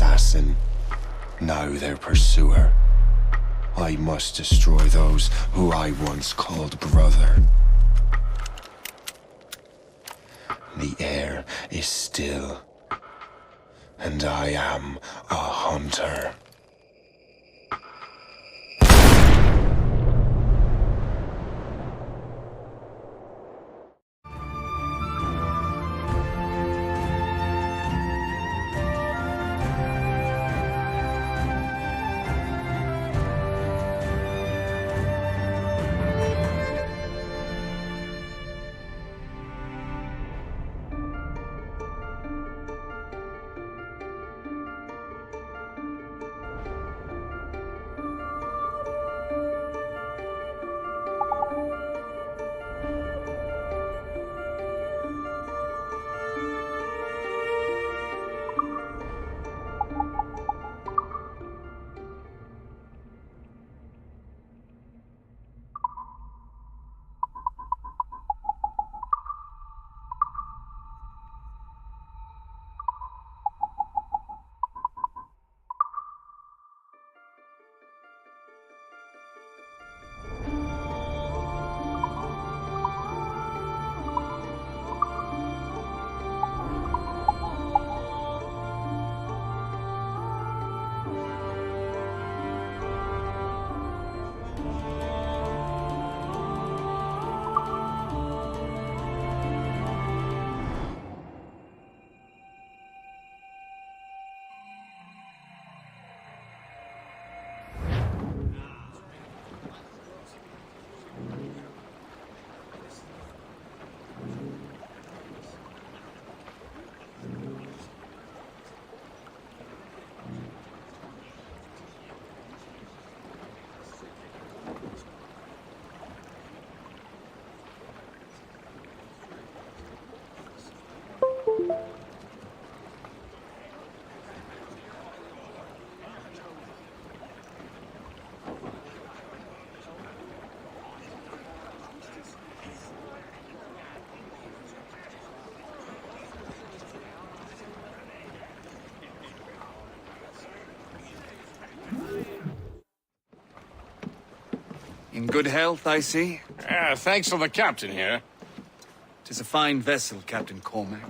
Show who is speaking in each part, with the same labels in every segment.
Speaker 1: assassin, now their pursuer. I must destroy those who I once called brother. The air is still, and I am a hunter.
Speaker 2: In good health, I see.
Speaker 3: Thanks for the captain here.
Speaker 2: 'Tis a fine vessel, Captain Cormac.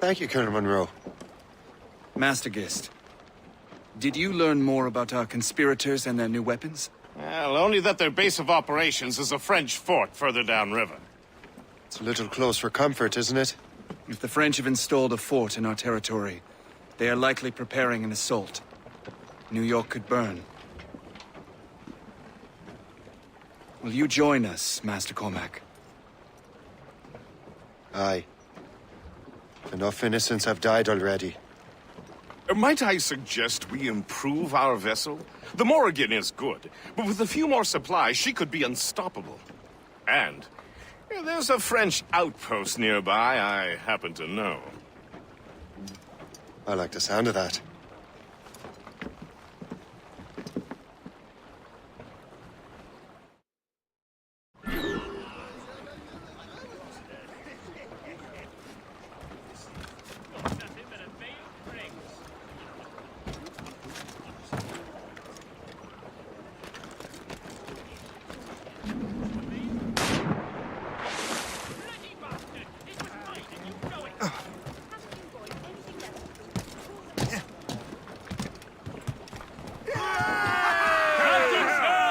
Speaker 1: Thank you, Colonel Monroe.
Speaker 2: Master Gist, did you learn more about our conspirators and their new weapons?
Speaker 3: Well, only that their base of operations is a French fort further downriver.
Speaker 1: It's a little close for comfort, isn't it?
Speaker 2: If the French have installed a fort in our territory, they are likely preparing an assault. New York could burn. Will you join us, Master Cormac?
Speaker 1: Aye. Enough innocents have died already.
Speaker 3: Might I suggest we improve our vessel? The Morrigan is good, but with a few more supplies, she could be unstoppable. And there's a French outpost nearby I happen to know.
Speaker 1: I like the sound of that.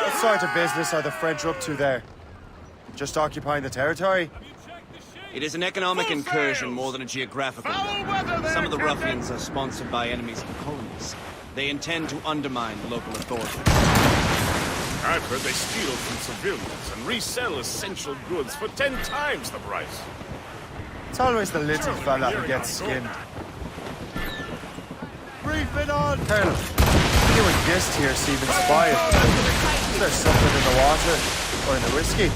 Speaker 1: What sort of business are the French up to there? Just occupying the territory?
Speaker 4: It is an economic incursion more than a geographical one. Some of the ruffians are sponsored by enemies of the colonies. They intend to undermine local authority.
Speaker 3: I've heard they steal from civilians and resell essential goods for 10 times the price.
Speaker 1: It's always the little fella who gets skinned. Brief it on! Colonel, you and Gist here seem inspired. Is there something in the water? Or in the whiskey?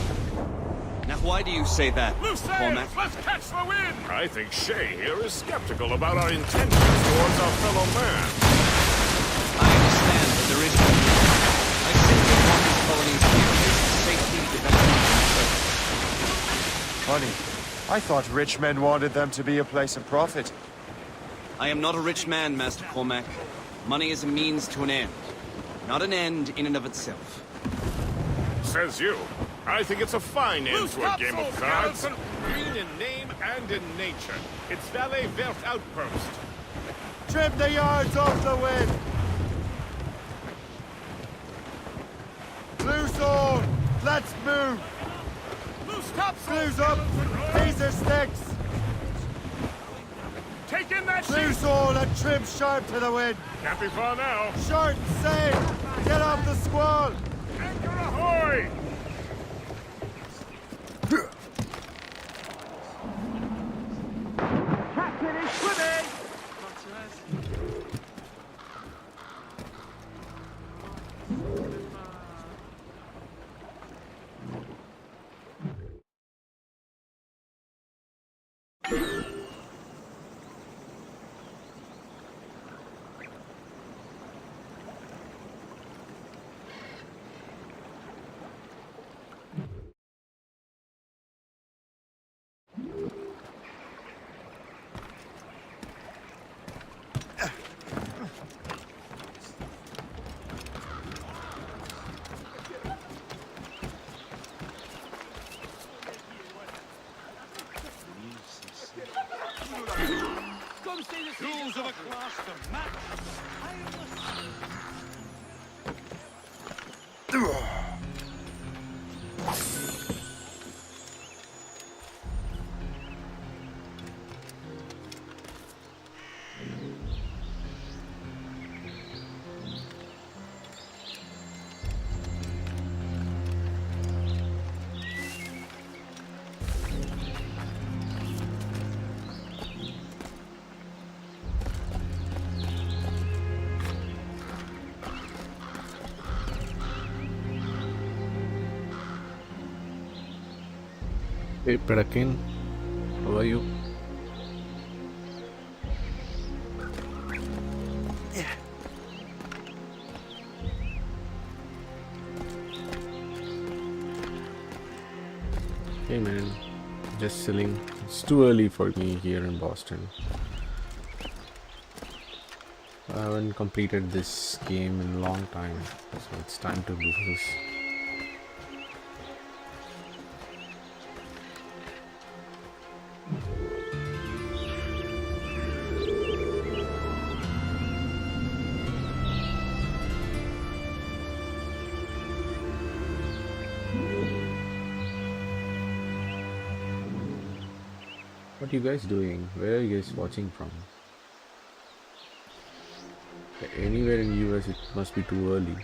Speaker 4: Now why do you say that,
Speaker 3: Loose
Speaker 4: Cormac?
Speaker 3: sails! Let's catch the wind! I think Shay here is skeptical about our intentions towards our fellow man.
Speaker 4: I understand that there is no I simply want these colonies to be a place of safety, development, and service.
Speaker 1: Funny. I thought rich men wanted them to be a place of profit.
Speaker 4: I am not a rich man, Master Cormac. Money is a means to an end, not an end in and of itself.
Speaker 3: Says you. I think it's a fine end to a game of cards. Green in name and in nature. It's Valley Vert Outpost.
Speaker 5: Trim the yards off the wind! Loose all! Let's move! Blues up! These are sticks!
Speaker 3: Take in that ship!
Speaker 5: Loose all and trim sharp to the wind!
Speaker 3: Can't be far now.
Speaker 5: Short and safe! Get off the squall!
Speaker 3: Anchor ahoy!
Speaker 5: Captain is swimming!
Speaker 6: Tools of a class to match.
Speaker 7: Hey Pedakin, how are you? Hey man, just chilling. It's too early for me here in Boston. I haven't completed this game in a long time, so it's time to do this. What are you guys doing? Where are you guys watching from? Anywhere in US it must be too early.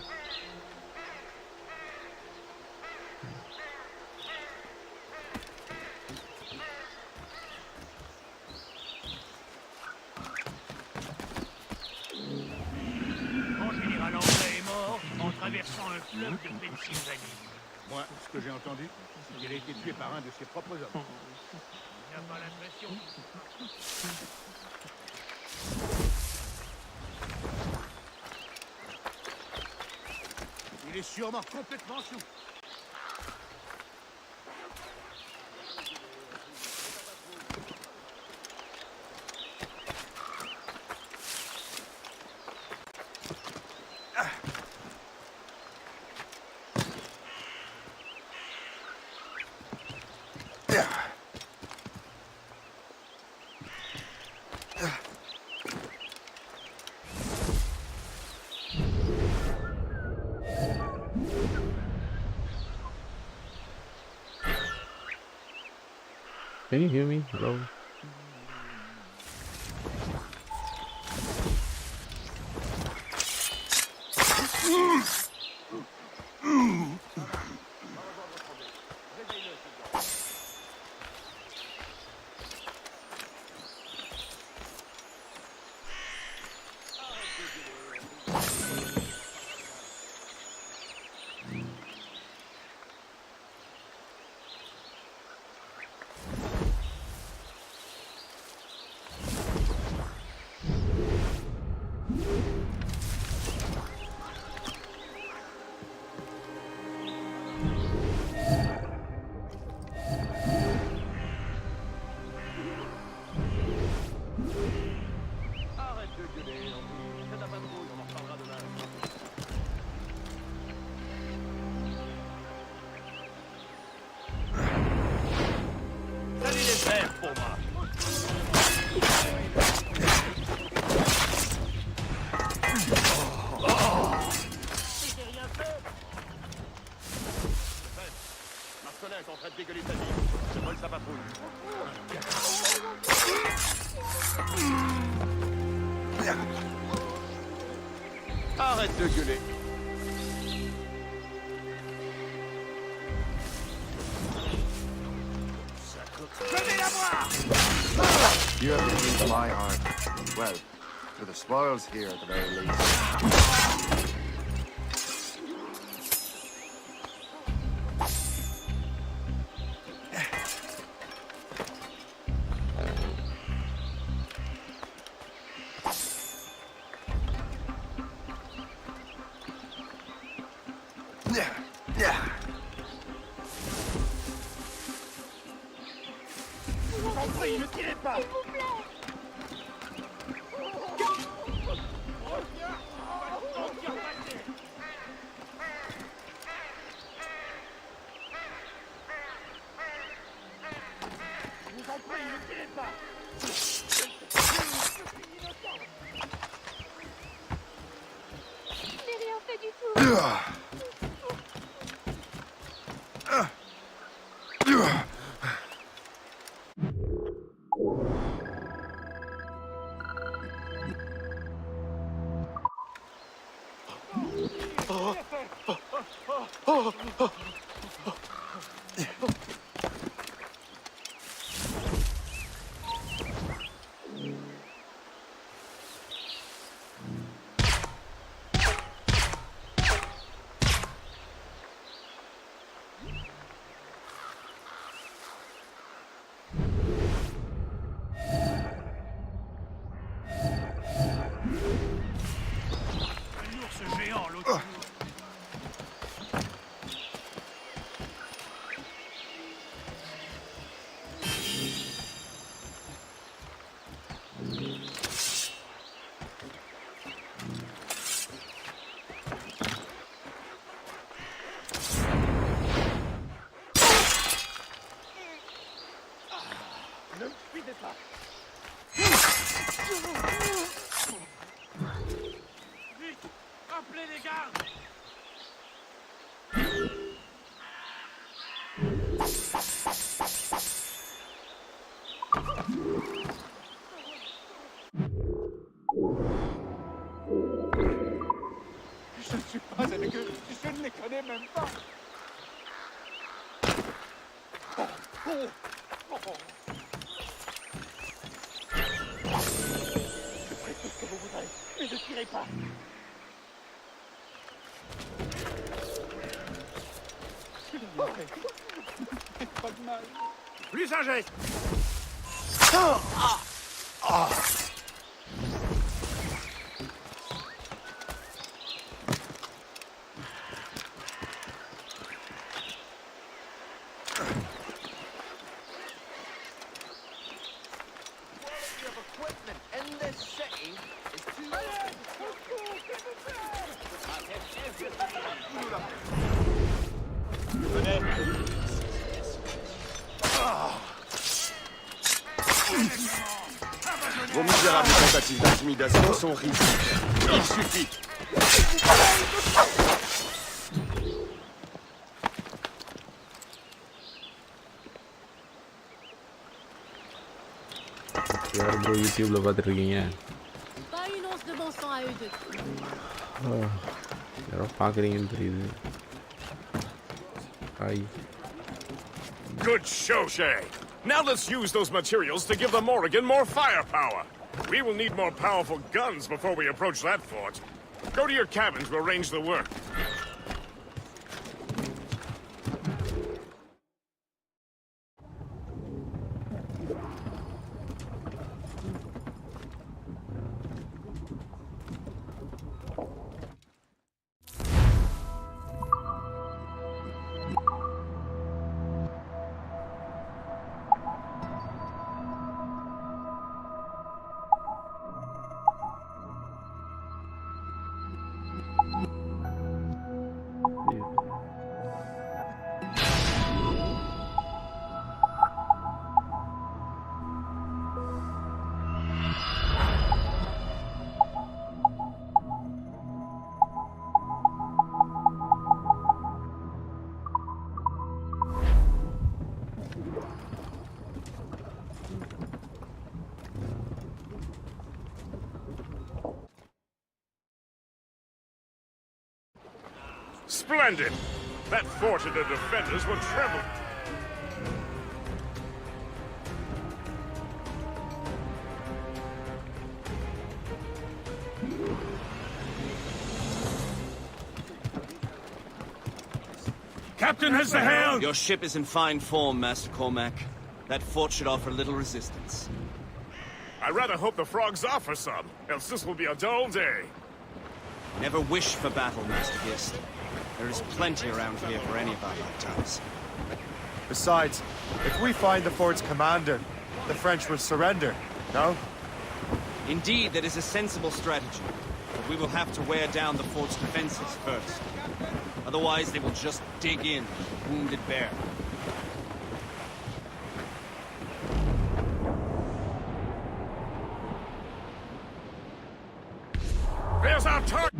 Speaker 6: En général anglais est mort en traversant un fleuve de Pennsylvanie.
Speaker 8: Moi, ce que j'ai entendu, c'est qu'il a été tué par un de ses propres hommes.
Speaker 6: Tu n'as pas l'impression?
Speaker 8: Il est sûrement complètement sous.
Speaker 7: Can you hear me? Hello?
Speaker 6: Arrête de gueuler, ça n'a pas trop pour moi. J'ai rien fait. Marcelin est en train de dégueuler sa vie. Je vole sa patrouille. Arrête de gueuler. Venez la voir!
Speaker 5: You have the key to my heart. Well, to the spoils here at the very least.
Speaker 6: Ne tirez pas!
Speaker 9: J'ai rien fait du tout.
Speaker 6: Un ours géant, l'autre. Ne me suivez pas. Vite, appelez les gardes.
Speaker 8: Je ne suis pas avec eux. Je ne les connais même pas.
Speaker 6: Je ferai tout ce que vous voudrez, mais ne tirez pas.
Speaker 8: Pas de mal.
Speaker 6: Plus un geste.
Speaker 3: Vos misérables tentatives d'intimidation sont ridicules. Il suffit.
Speaker 7: யார் bro யூடியூப்ல பார்த்துட்டு இருக்கீங்க?
Speaker 9: Pas une once de bon sang à eux deux.
Speaker 7: யாரோ பார்க்குறீங்கன்னு தெரியுது. Hi.
Speaker 3: Good show, Shay. Now let's use those materials to give the Morrigan more firepower. We will need more powerful guns before we approach that fort. Go to your cabin to arrange the work. Splendid! That fort and the defenders will tremble.
Speaker 8: Captain has the helm!
Speaker 4: Your ship is in fine form, Master Cormac. That fort should offer little resistance.
Speaker 3: I rather hope the frogs offer some, else this will be a dull day.
Speaker 4: Never wish for battle, Master Gist. There is plenty around here for any of our lifetimes.
Speaker 5: Besides, if we find the fort's commander, the French will surrender, no?
Speaker 4: Indeed, that is a sensible strategy. But we will have to wear down the fort's defenses first. Otherwise, they will just dig in, wounded bear.
Speaker 3: There's our target!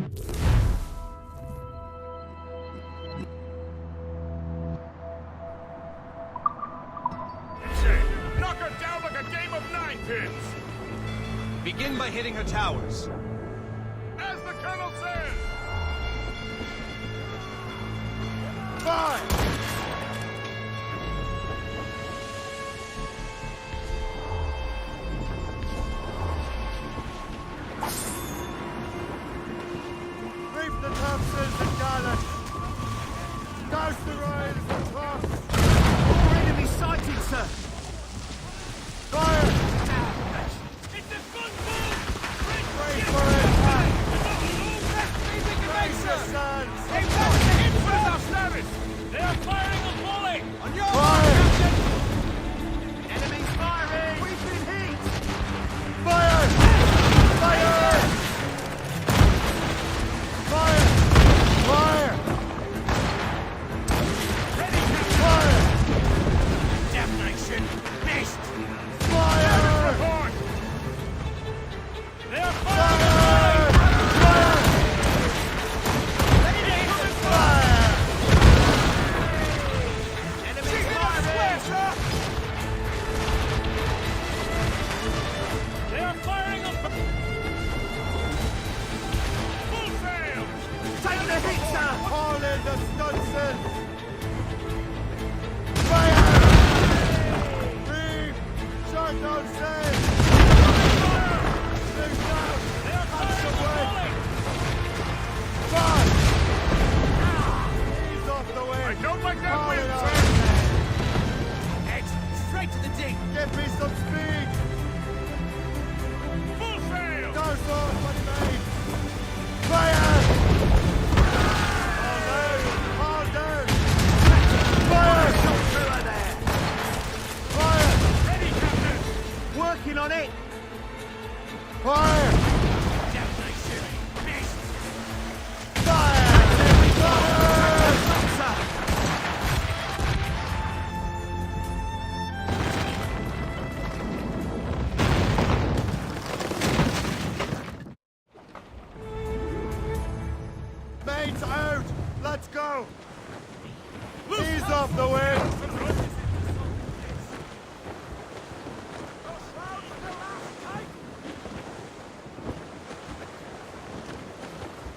Speaker 3: Knock her down like a game of ninepins!
Speaker 4: Begin by hitting her towers.
Speaker 3: As the colonel says!
Speaker 5: Fire! Reef the topsails and gallants! Douse the royals and tops!
Speaker 6: Enemy sighted, sir!
Speaker 5: Fire!
Speaker 6: It's a good move!
Speaker 5: Brace for attack!
Speaker 6: Brace
Speaker 5: The sands!
Speaker 6: They've got the hit for our service! They are firing a volley! On your
Speaker 5: Fire!
Speaker 6: Enemies firing! We've been hit!
Speaker 5: Fire! Fire! Fire! Fire!
Speaker 6: Ready,
Speaker 5: Fire!
Speaker 6: damnation! Missed!
Speaker 5: Fire!
Speaker 3: Report!
Speaker 6: They are
Speaker 5: Fire!
Speaker 6: firing!
Speaker 5: Fire!
Speaker 6: Ready to hit the
Speaker 5: Fire!
Speaker 6: enemies firing! They are firing a full sail! Take the hit, sir!
Speaker 5: Haul in the stunsail! Fire! Reef! Shut down sail! Loose down!
Speaker 6: They are
Speaker 5: Hands
Speaker 6: firing a
Speaker 5: away!
Speaker 6: volley!
Speaker 5: Fire! Ease off the way!
Speaker 3: I don't like that
Speaker 5: Haul
Speaker 3: wind,
Speaker 5: it
Speaker 3: sir!
Speaker 5: up.
Speaker 6: Head straight to the dig!
Speaker 5: Give me some speed!
Speaker 3: Full sail!
Speaker 5: Douse off my main! Fire! All down! All down! Fire! Fire!
Speaker 6: Ready, Captain! Working on it!
Speaker 5: Fire!
Speaker 6: Damnation! Missed!
Speaker 5: Fire! Fire!
Speaker 6: Sir!
Speaker 5: Mains out! Let's go! Ease off the wind!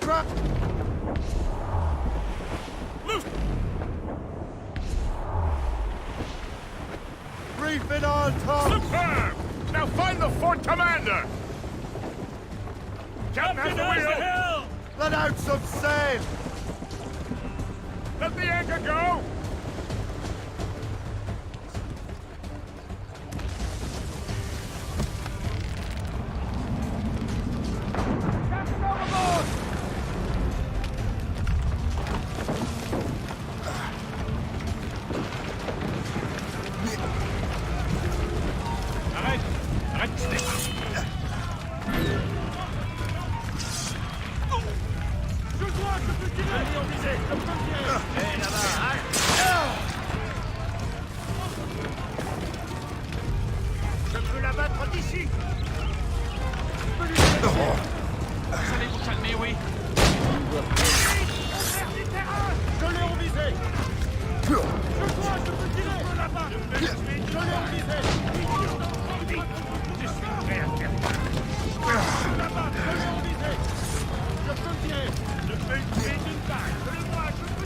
Speaker 5: Crap! Reef it on top!
Speaker 3: Superb! Now find the fort commander! Captain has the wheel!
Speaker 5: Let out some sail!
Speaker 3: Let the anchor go! Captain overboard!
Speaker 6: Arrête! Arrête!
Speaker 3: Je crois que je peux tirer!
Speaker 6: On disait, comme ça, Eh, là-bas, hein? Je peux la battre d'ici! Vous allez vous calmer, oui?
Speaker 3: Je l'ai en visée!
Speaker 6: Je crois, je peux tirer! Là-bas! Je l'ai en visée! Je suis prêt à faire là-bas! Je l'ai en visée! Je peux tirer! Je peux le tuer d'une balle! Je le vois, je peux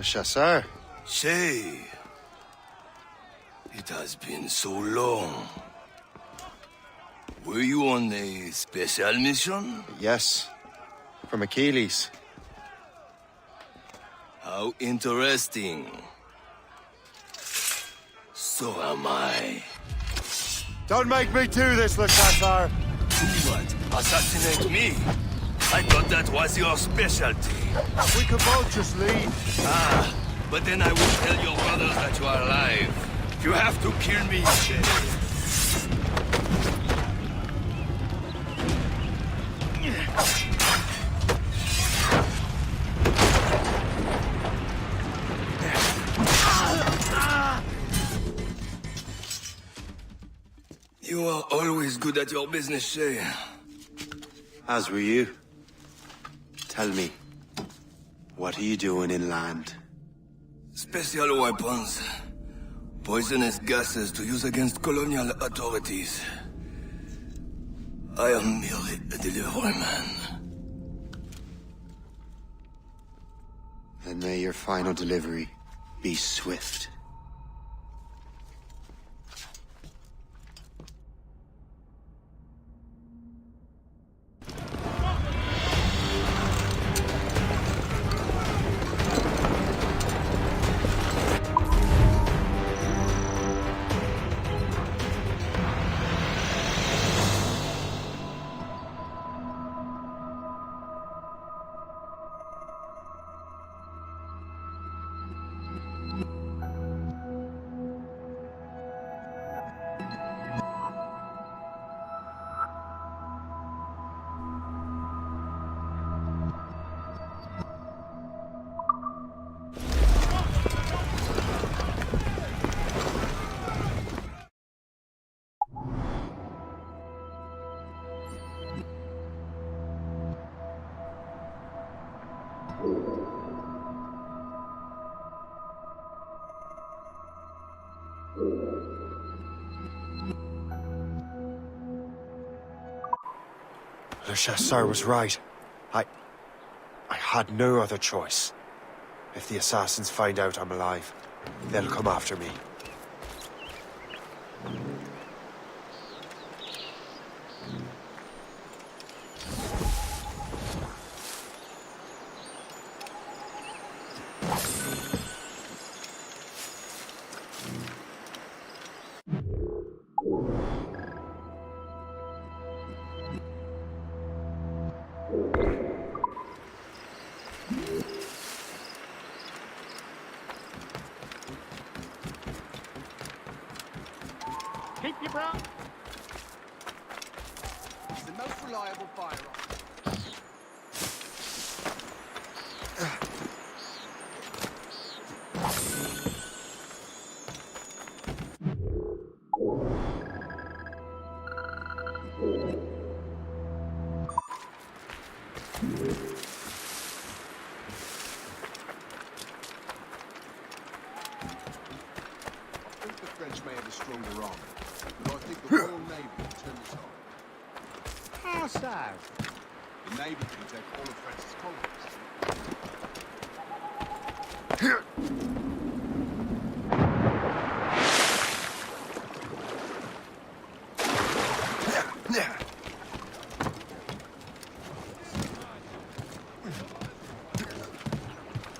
Speaker 1: chasseur.
Speaker 10: Shay, it has been so long. Were you on a special mission?
Speaker 1: Yes, from Achilles.
Speaker 10: How interesting. So am I.
Speaker 5: Don't make me do this, Le Chasseur!
Speaker 10: Do what? Assassinate me? I thought that was your specialty.
Speaker 5: We could both just leave.
Speaker 10: Ah, but then I will tell your brothers that you are alive. You have to kill me, Shay. You are always good at your business, Shay.
Speaker 1: As were you. Tell me, what are you doing inland?
Speaker 10: Special weapons. Poisonous gases to use against colonial authorities. I am merely a delivery man.
Speaker 1: Then may your final delivery be swift. Le Chasseur was right. I had no other choice. If the assassins find out I'm alive, they'll come after me.
Speaker 8: Keep your brow.
Speaker 2: It's the most reliable firearm.
Speaker 11: I think the French may have a stronger army, but I think the Royal Navy will turn this on.
Speaker 5: How so?
Speaker 11: The Navy can take all of France's colonies.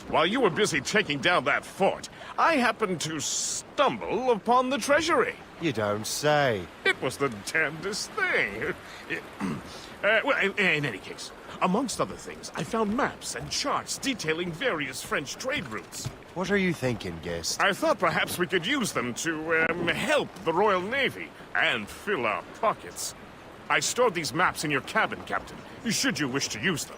Speaker 3: While you were busy taking down that fort, I happened to stumble upon the treasury.
Speaker 1: You don't say.
Speaker 3: It was the damnedest thing. Well, in any case, amongst other things, I found maps and charts detailing various French trade routes.
Speaker 1: What are you thinking, guest?
Speaker 3: I thought perhaps we could use them to help the Royal Navy and fill our pockets. I stored these maps in your cabin, Captain, should you wish to use them.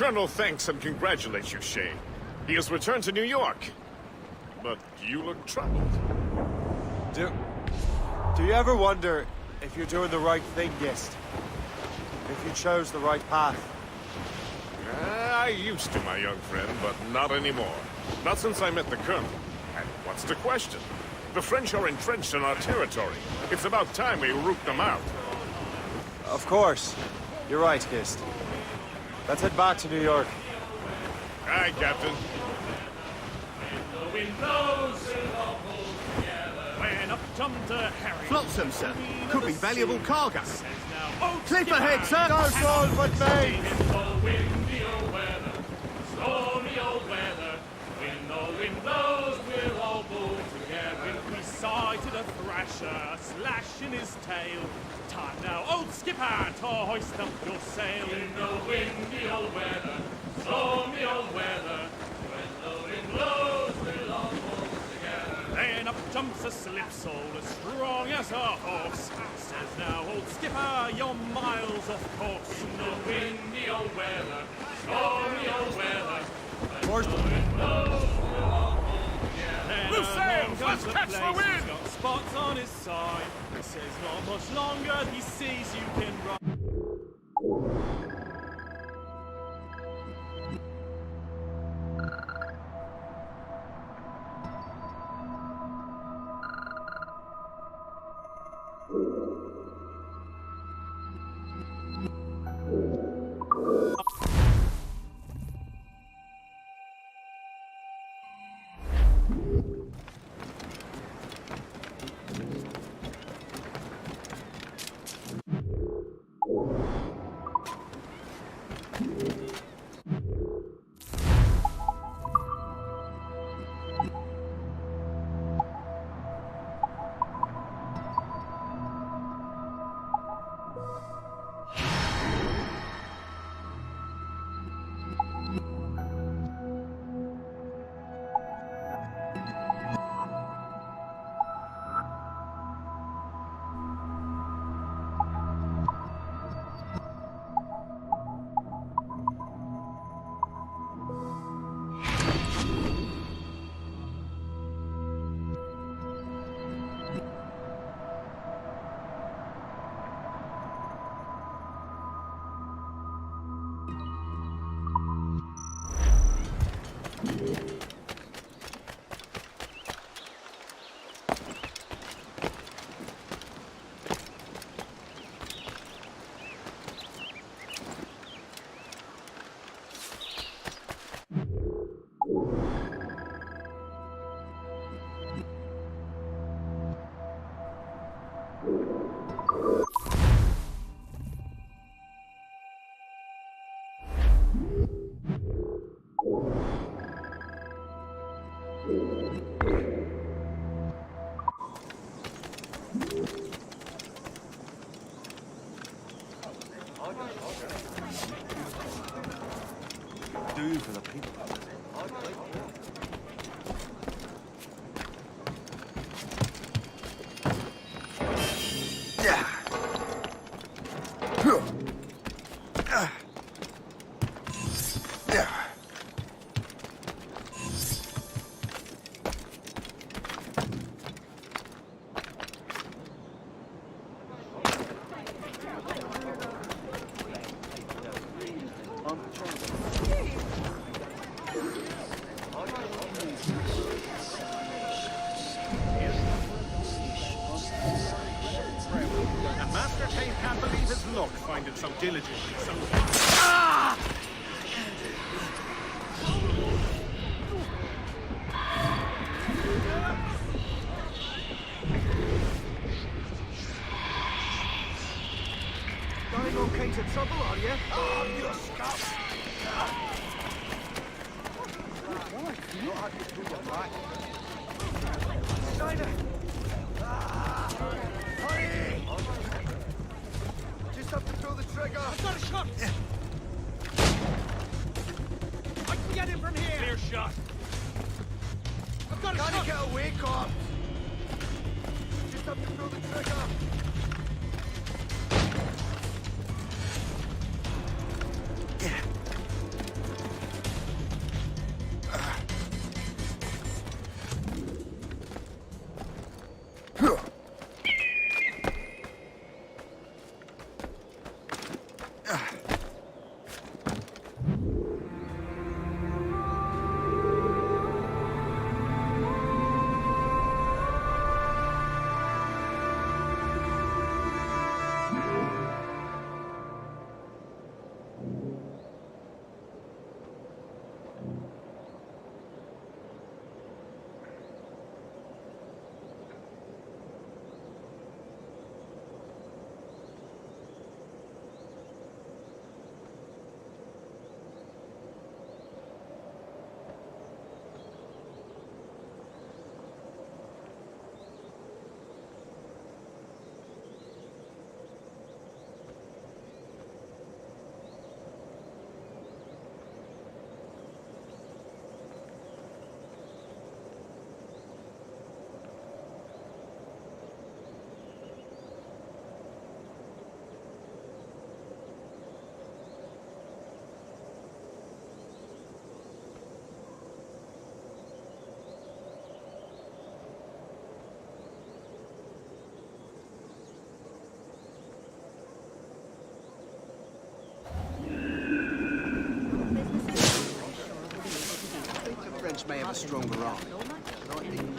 Speaker 3: Colonel thanks and congratulates you, Shay. He has returned to New York. But you look troubled.
Speaker 1: Do you ever wonder if you're doing the right thing, Gist? If you chose the right path?
Speaker 3: I used to, my young friend, but not anymore. Not since I met the Colonel. And what's the question? The French are entrenched in our territory. It's about time we root them out.
Speaker 1: Of course. You're right, Gist. Let's head back to New York.
Speaker 3: Aye, Captain.
Speaker 6: When up jumped Harry.
Speaker 5: Flotsam, sir. Could be valuable cargo.
Speaker 6: Oh,
Speaker 5: Cliff ahead, sir!
Speaker 1: Go, Saul, but me!
Speaker 6: Stormy old weather. When the wind blows, we'll all pull together. We sighted a thrasher, a slash in his tail. Time now, old skipper, to hoist up your sail. In the windy old weather, stormy old weather. When the wind blows, we'll all pull together. Then up jumps a slipsail, as strong as a horse. Says now, old skipper, you're miles off course. In the windy old weather, stormy old weather.
Speaker 1: Where's the...
Speaker 6: Loose sails! Let's catch the wind! He's got spots on his side. He says not much longer. He sees you can run.
Speaker 1: Do for the people.
Speaker 8: Finding so diligently, so...
Speaker 5: Going okay to trouble, are you? Oh, you scout! Steiner! Hurry! Just have to pull the trigger. I've got a shot! I can get him from here!
Speaker 6: Clear shot.
Speaker 5: I've got a shot! Gotta get away, Corp! Just have to pull the trigger.
Speaker 11: French may have a stronger arm. But I think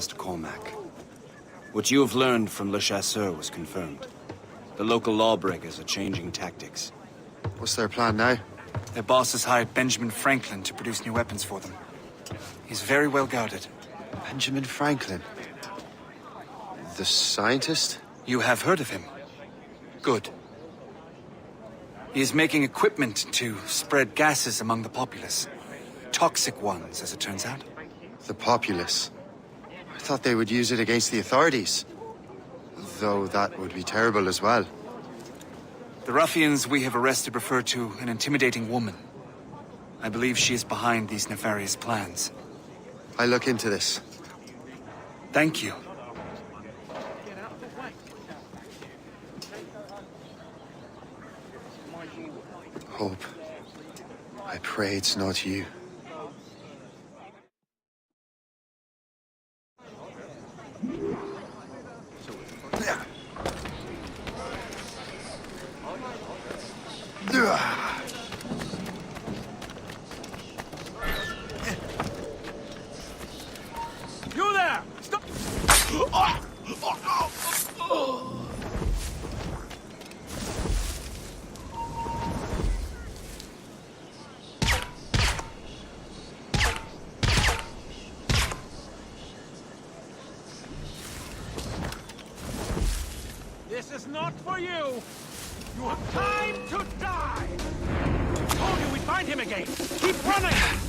Speaker 4: Master Cormac. What you have learned from Le Chasseur was confirmed. The local lawbreakers are changing tactics.
Speaker 1: What's their plan now?
Speaker 2: Their boss has hired Benjamin Franklin to produce new weapons for them. He's very well guarded.
Speaker 1: Benjamin Franklin? The scientist?
Speaker 2: You have heard of him? Good. He is making equipment to spread gases among the populace. Toxic ones, as it turns out.
Speaker 1: The populace? I thought they would use it against the authorities. Though that would be terrible as well.
Speaker 2: The ruffians we have arrested refer to an intimidating woman. I believe she is behind these nefarious plans.
Speaker 1: I'll look into this.
Speaker 2: Thank you.
Speaker 1: Hope. I pray it's not you.
Speaker 6: You there! Stop! This is not for you! You have time to die! I told you we'd find him again! Keep running!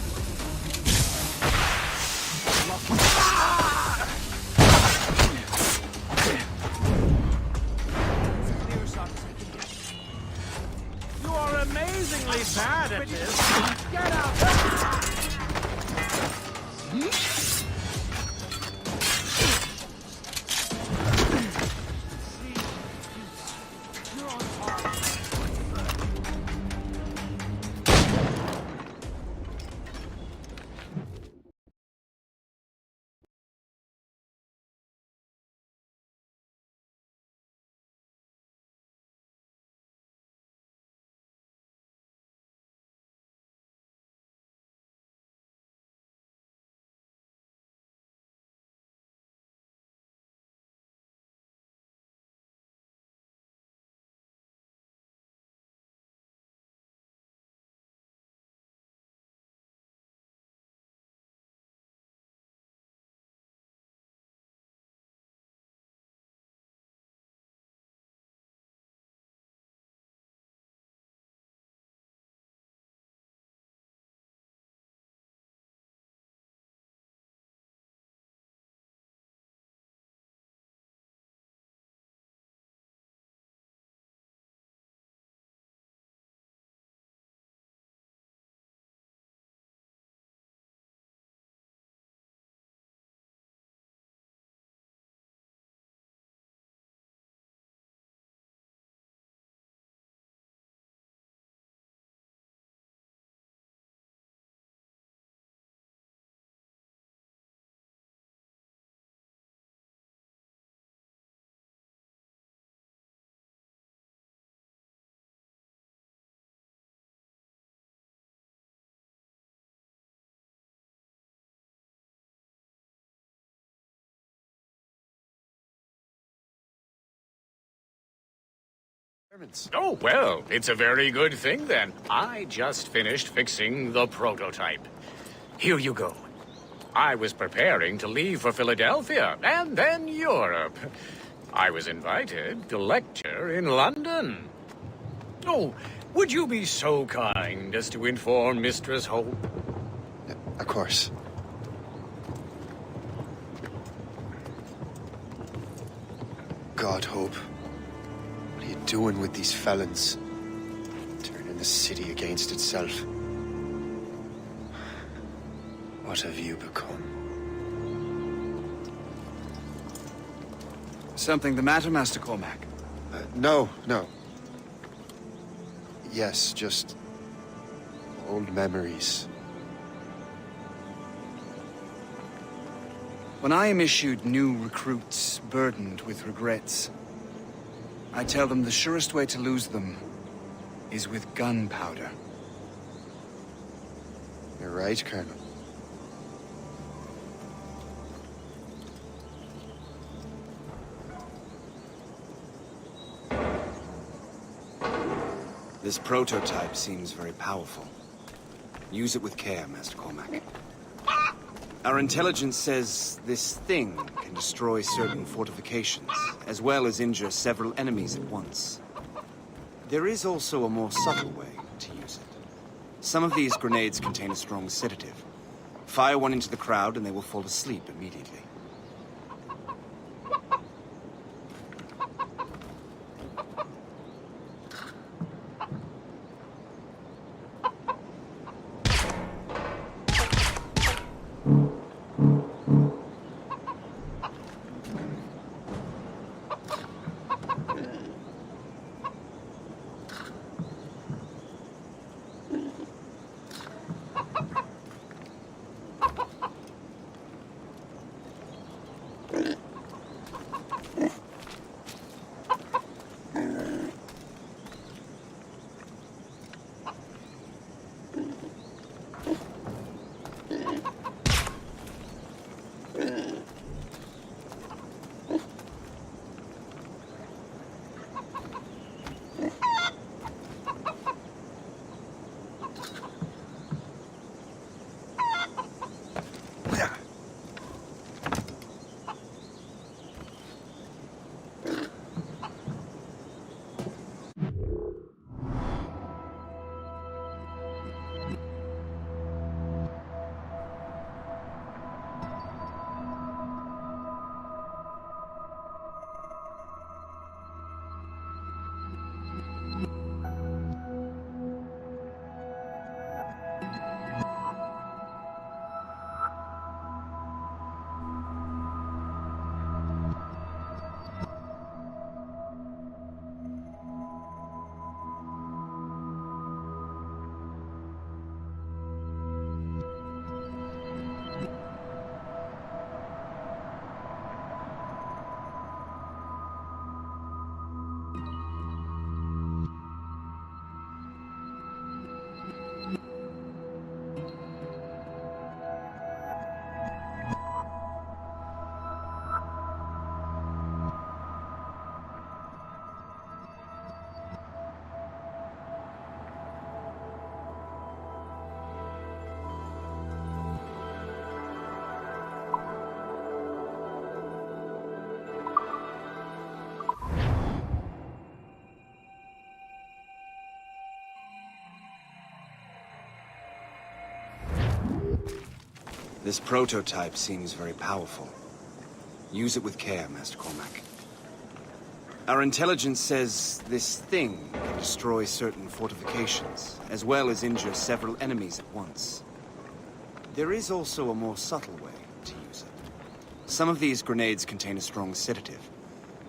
Speaker 12: Oh, well, it's a very good thing then. I just finished fixing the prototype. Here you go. I was preparing to leave for Philadelphia and then Europe. I was invited to lecture in London. Oh, would you be so kind as to inform Mistress Hope?
Speaker 1: Of course. God, Hope. What are you doing with these felons? Turning the city against itself. What have you become?
Speaker 2: Something the matter, Master Cormac?
Speaker 1: No. Yes, just old memories.
Speaker 2: When I am issued new recruits burdened with regrets, I tell them the surest way to lose them is with gunpowder.
Speaker 1: You're right, Colonel.
Speaker 4: This prototype seems very powerful. Use it with care, Master Cormac. Our intelligence says this thing can destroy certain fortifications, as well as injure several enemies at once. There is also a more subtle way to use it. Some of these grenades contain a strong sedative. Fire one into the crowd and they will fall asleep immediately. This prototype seems very powerful. Use it with care, Master Cormac. Our intelligence says this thing can destroy certain fortifications, as well as injure several enemies at once. There is also a more subtle way to use it. Some of these grenades contain a strong sedative.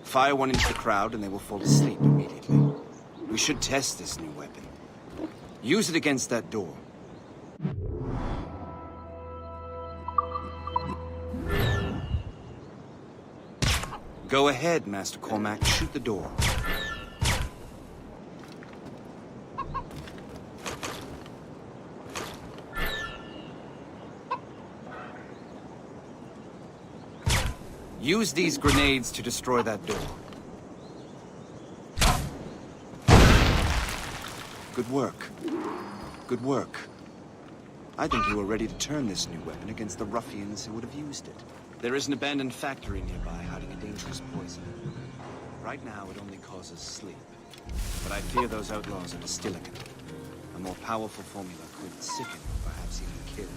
Speaker 4: Fire one into the crowd and they will fall asleep immediately. We should test this new weapon. Use it against that door. Go ahead, Master Cormac. Shoot the door. Use these grenades to destroy that door. Good work. Good work. I think you were ready to turn this new weapon against the ruffians who would have used it. There is an abandoned factory nearby hiding a dangerous poison. Right now, it only causes sleep. But I fear those outlaws are distilling it. A more powerful formula could sicken or perhaps even kill.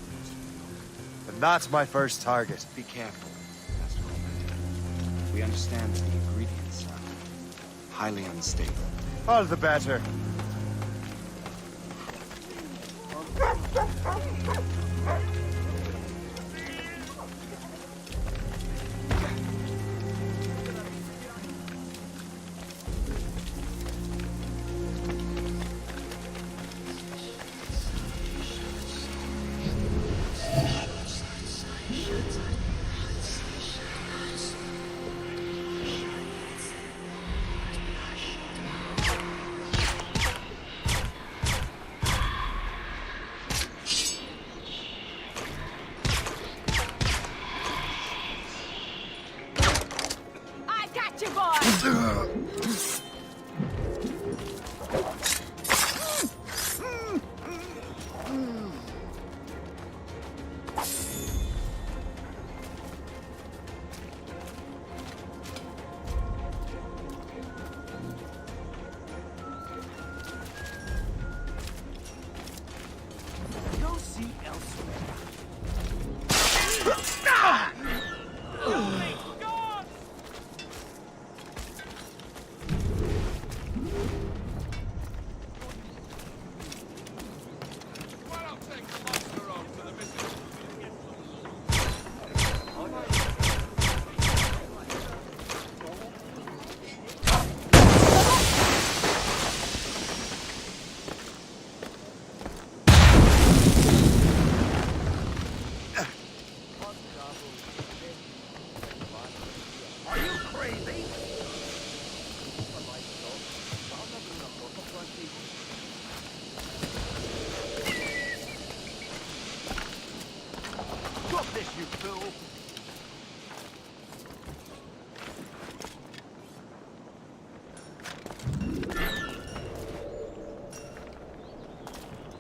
Speaker 1: And that's my first target.
Speaker 4: Be careful, Master Cormac. We understand that the ingredients are highly unstable.
Speaker 1: All the better.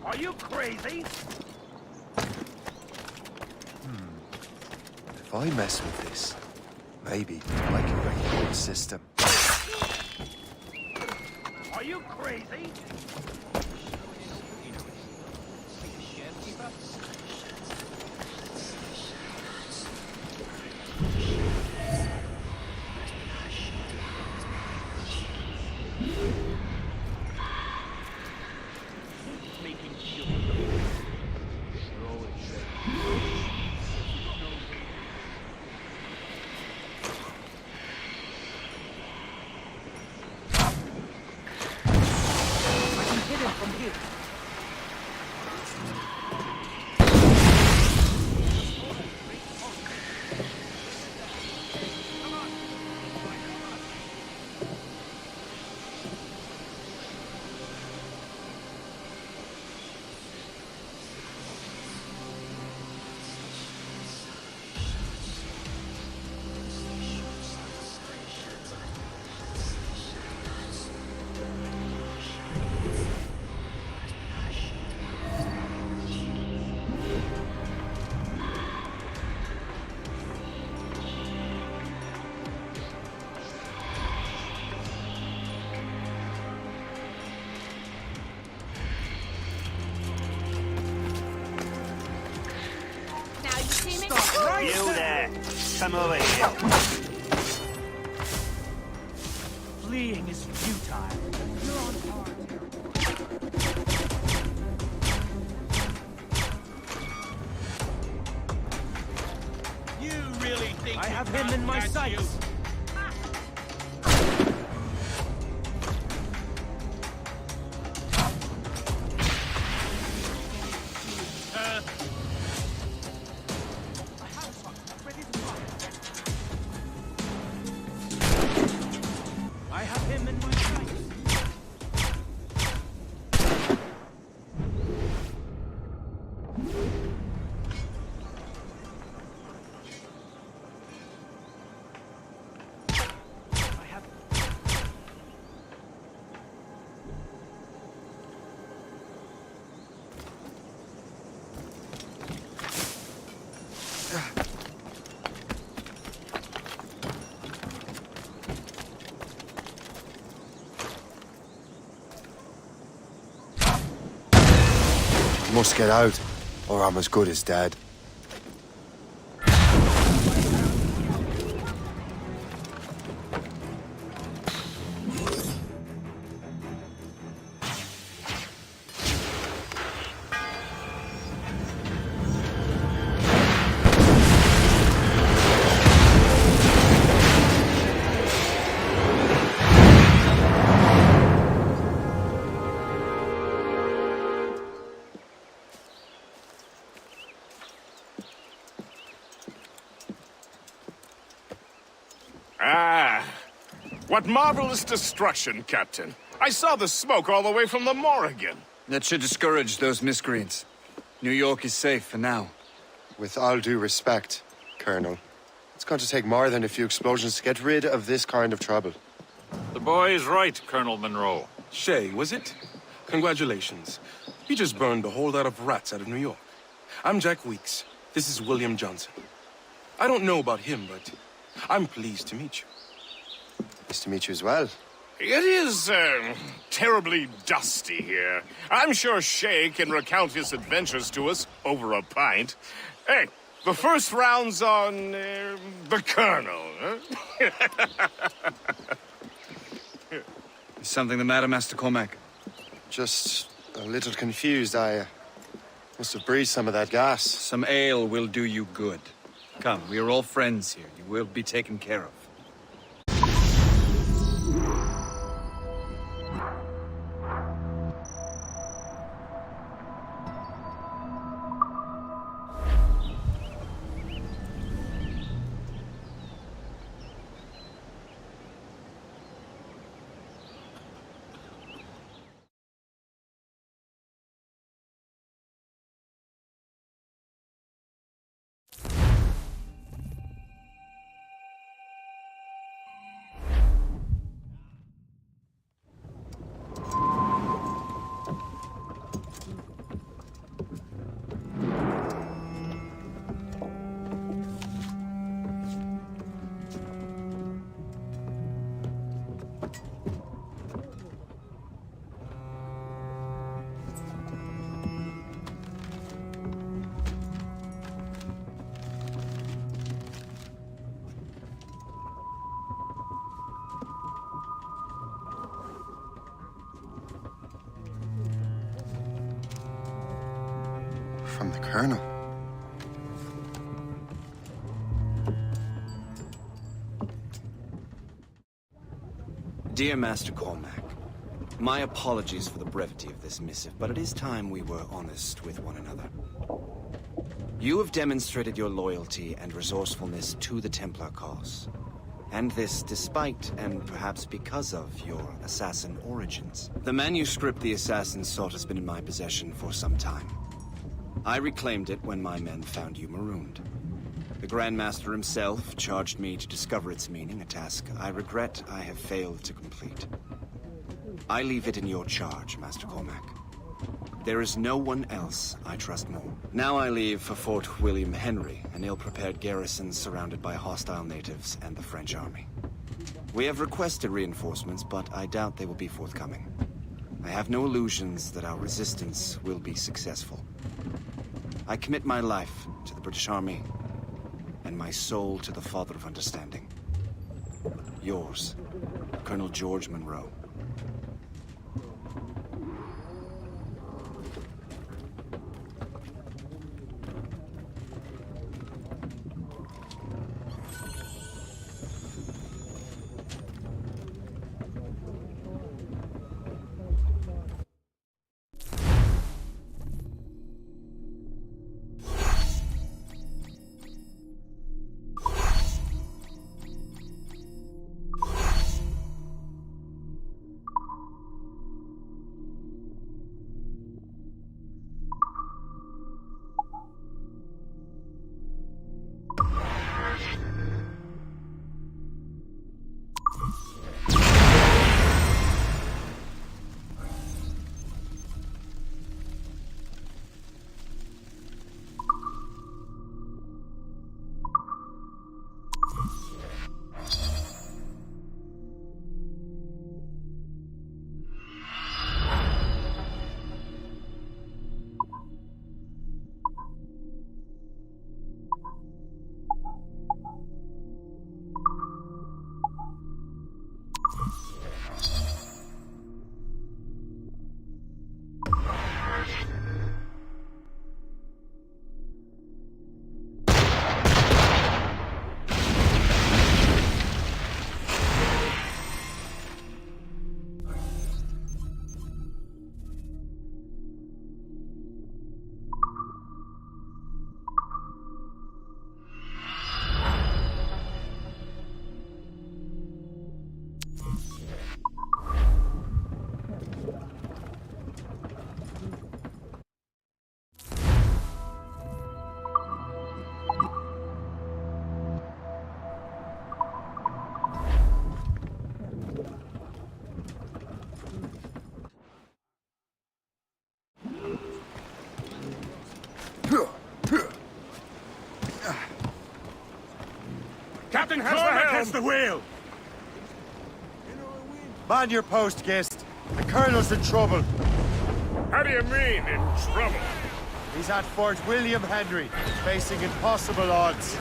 Speaker 6: Are you crazy?
Speaker 1: If I mess with this, maybe I can break the system.
Speaker 6: Are you crazy?
Speaker 5: You there! Come over here.
Speaker 6: Fleeing is futile. You're on guard.
Speaker 5: You really think
Speaker 6: I have him in my sights. I have him in my sights.
Speaker 1: must get out, or I'm as good as dead.
Speaker 3: Ah, what marvelous destruction, Captain. I saw the smoke all the way from the Morrigan.
Speaker 2: That should discourage those miscreants. New York is safe for now.
Speaker 1: With all due respect, Colonel, it's going to take more than a few explosions to get rid of this kind of trouble.
Speaker 13: The boy is right, Colonel Monroe.
Speaker 14: Shay, was it? Congratulations. You just burned a whole lot of rats out of New York. I'm Jack Weeks. This is William Johnson. I don't know about him, but I'm pleased to meet you.
Speaker 1: Nice to meet you as well.
Speaker 3: It is, terribly dusty here. I'm sure Shay can recount his adventures to us over a pint. Hey, the first round's on, the Colonel, huh?
Speaker 2: Is something the matter, Master Cormac?
Speaker 1: Just a little confused. I must have breathed some of that gas.
Speaker 2: Some ale will do you good. Come, we are all friends here. You will be taken care of.
Speaker 1: From the Colonel.
Speaker 4: Dear Master Cormac, my apologies for the brevity of this missive, but it is time we were honest with one another. You have demonstrated your loyalty and resourcefulness to the Templar cause. And this despite, and perhaps because of, your assassin origins. The manuscript the assassin sought has been in my possession for some time. I reclaimed it when my men found you marooned. The Grand Master himself charged me to discover its meaning, a task I regret I have failed to complete. I leave it in your charge, Master Cormac. There is no one else I trust more. Now I leave for Fort William Henry, an ill-prepared garrison surrounded by hostile natives and the French army. We have requested reinforcements, but I doubt they will be forthcoming. I have no illusions that our resistance will be successful. I commit my life to the British Army, and my soul to the Father of Understanding. Yours, Colonel George Monroe.
Speaker 3: Captain has the
Speaker 5: wheel!
Speaker 1: Man your post, Gist. The Colonel's in trouble.
Speaker 3: How do you mean, in trouble?
Speaker 1: He's at Fort William Henry, facing impossible odds.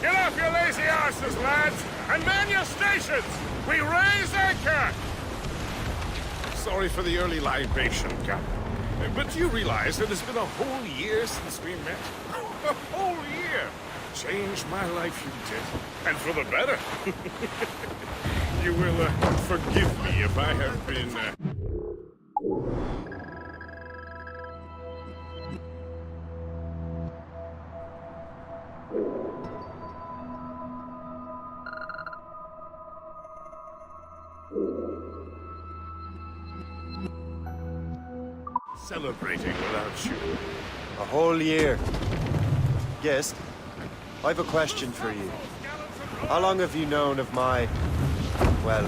Speaker 3: Get off your lazy arses, lads, and man your stations! We raise anchor! Sorry for the early libation, Captain. But do you realize that it's been a whole year since we met? A whole year! Changed my life, you did. And for the better. You will forgive me if I have been... celebrating without you.
Speaker 1: A whole year. Gist, I've a question for you. How long have you known of my, well,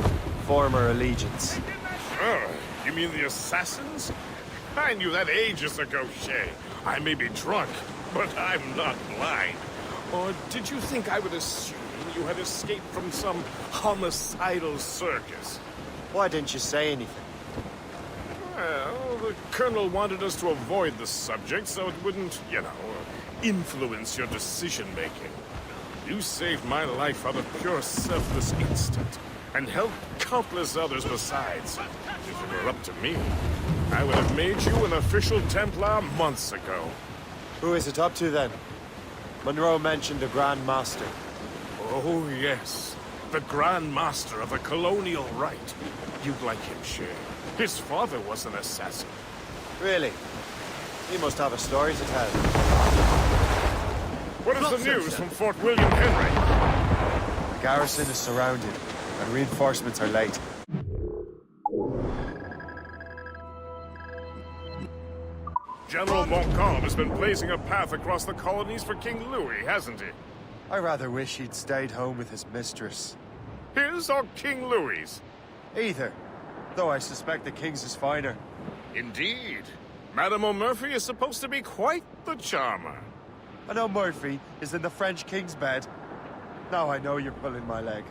Speaker 1: former allegiance?
Speaker 3: Oh, you mean the Assassins? I knew that ages ago, Shay. I may be drunk, but I'm not blind. Or did you think I would assume you had escaped from some homicidal circus?
Speaker 1: Why didn't you say anything?
Speaker 3: Well, the Colonel wanted us to avoid the subject so it wouldn't, influence your decision-making. You saved my life out of pure selfless instinct, and helped countless others besides. If it were up to me, I would have made you an official Templar months ago.
Speaker 1: Who is it up to, then? Monroe mentioned the Grand Master.
Speaker 3: Oh, yes. The Grand Master of the Colonial Rite. You'd like him, Shay. His father was an assassin.
Speaker 1: Really? He must have a story to tell.
Speaker 3: What is the news from Fort William Henry?
Speaker 1: The garrison is surrounded, and reinforcements are late.
Speaker 3: General Montcalm has been blazing a path across the colonies for King Louis, hasn't he?
Speaker 1: I rather wish he'd stayed home with his mistress.
Speaker 3: His or King Louis's?
Speaker 1: Either. Though I suspect the King's is finer.
Speaker 3: Indeed. Madame O'Murphy is supposed to be quite the charmer.
Speaker 1: I know Murphy is in the French King's bed. Now I know you're pulling my leg.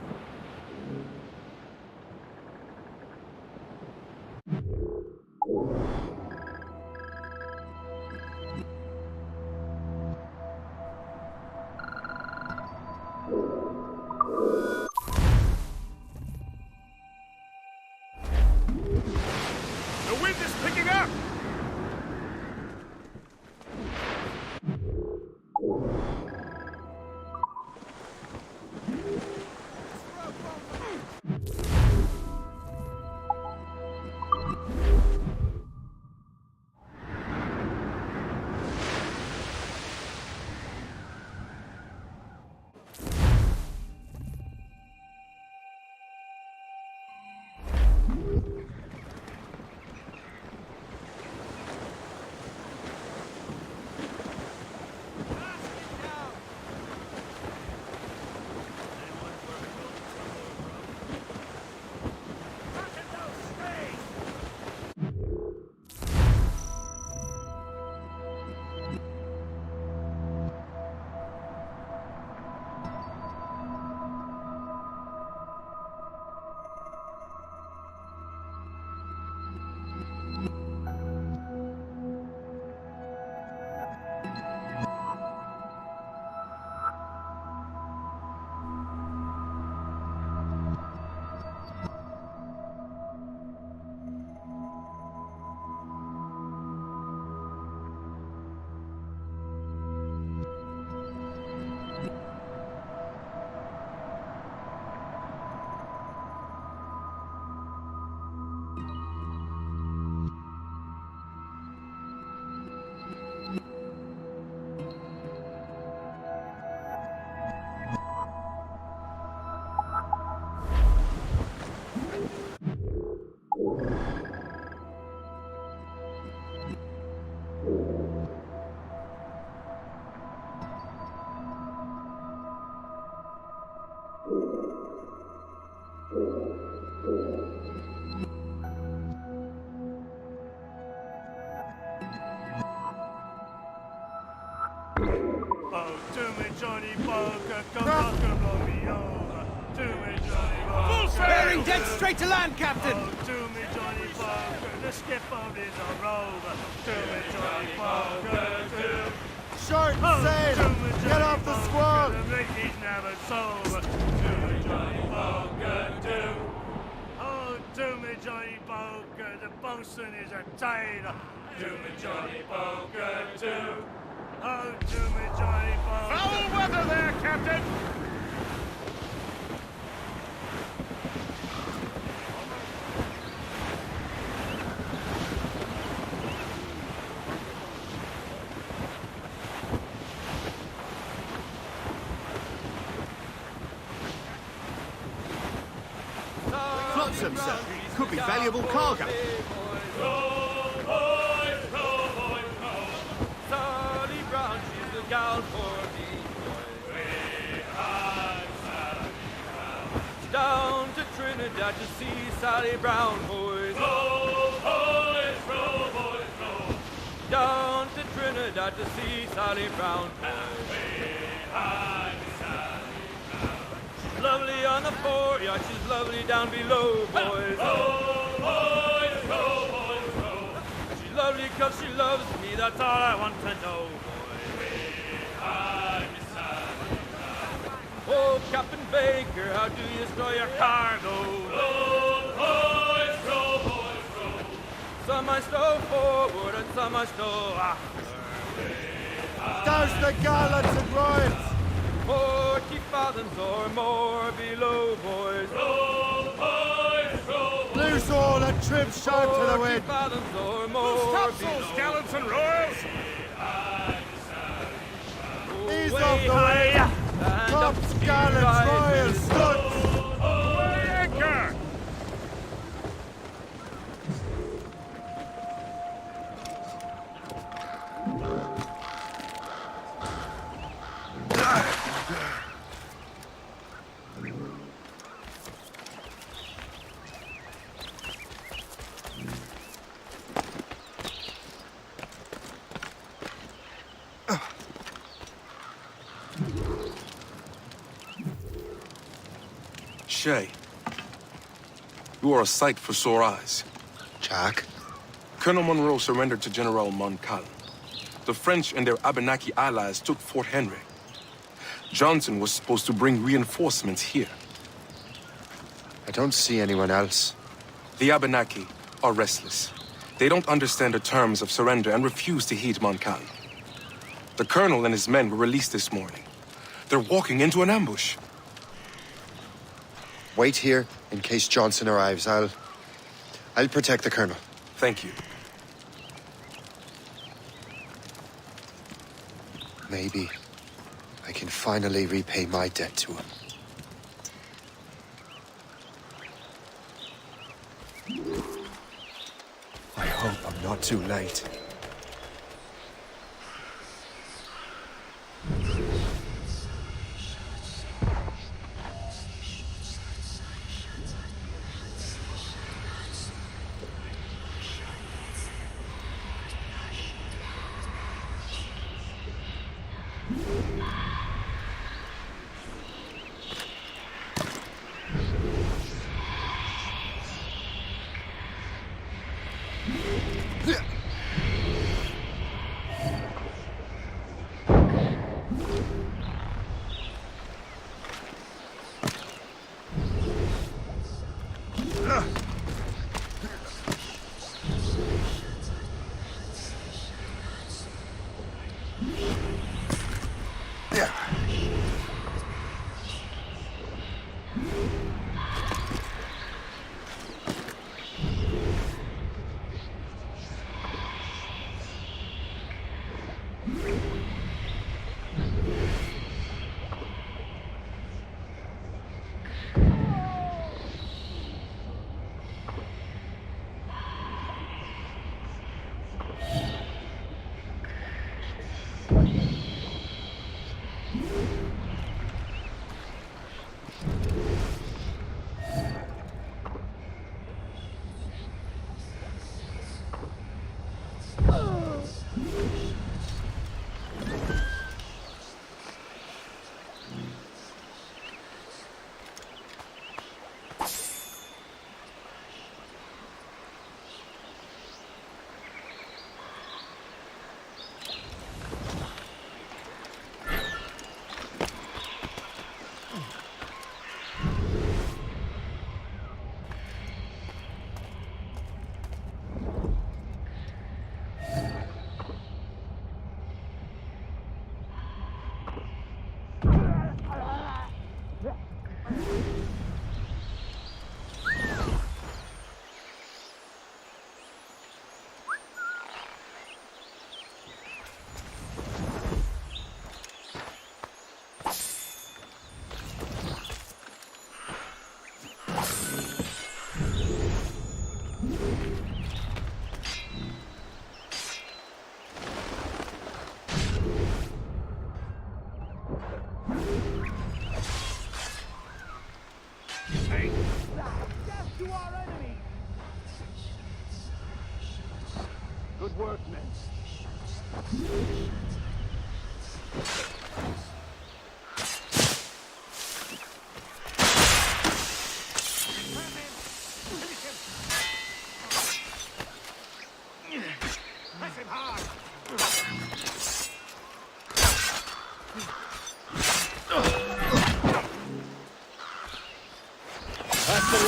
Speaker 3: The wind is picking up!
Speaker 5: Oh, do me, Johnny Poker,
Speaker 10: Bearing dead straight to land, Captain!
Speaker 6: Oh, to me, Johnny Bunker, the skip boat is a rover. To me, Johnny Bunker, to...
Speaker 5: Short sail! Get off the squall!
Speaker 6: The Ricky's never sober. To me, Johnny Bunker, to... Oh, to me, Johnny Bunker, the bosun is a tailor. To me, Johnny Bunker, to... Oh, to me, Johnny Bunker... Foul weather there, Captain!
Speaker 5: Flotsam, sir. Could be valuable cargo.
Speaker 6: Sally Brown, she's the gal for me. Down to Trinidad to see Sally Brown, boys. Row, boys, row, boys, row. Down to Trinidad to see Sally Brown, boys. She's lovely on the foreyard, she's lovely down below, boys. Row, boys, row, boys, row. She's lovely because she loves me, that's all I want to know, boys. Oh, Captain Baker, how do you store your cargo? Row, boys, row, boys, row. Some I stow forward and some I stow after.
Speaker 5: Douse the gallants and royals!
Speaker 6: 40 fathoms or more below, boys. Row, boys, row, boys.
Speaker 5: Loose all and trim sharp to the
Speaker 6: 40
Speaker 5: wind!
Speaker 6: fathoms or more
Speaker 3: Loose topsails,
Speaker 6: below.
Speaker 3: gallants and royals!
Speaker 5: Ease
Speaker 6: Way
Speaker 5: off the
Speaker 6: high,
Speaker 5: wind!
Speaker 6: and
Speaker 5: Tops,
Speaker 6: up
Speaker 5: gallants,
Speaker 6: rises
Speaker 5: royals,
Speaker 6: the
Speaker 5: studs!
Speaker 3: Away anchor!
Speaker 14: Shay, you are a sight for sore eyes.
Speaker 1: Jack?
Speaker 14: Colonel Monroe surrendered to General Montcalm. The French and their Abenaki allies took Fort Henry. Johnson was supposed to bring reinforcements here.
Speaker 1: I don't see anyone else.
Speaker 14: The Abenaki are restless. They don't understand the terms of surrender and refuse to heed Montcalm. The colonel and his men were released this morning. They're walking into an ambush.
Speaker 1: Wait here in case Johnson arrives. I'll protect the colonel.
Speaker 14: Thank you.
Speaker 1: Maybe I can finally repay my debt to him. I hope I'm not too late.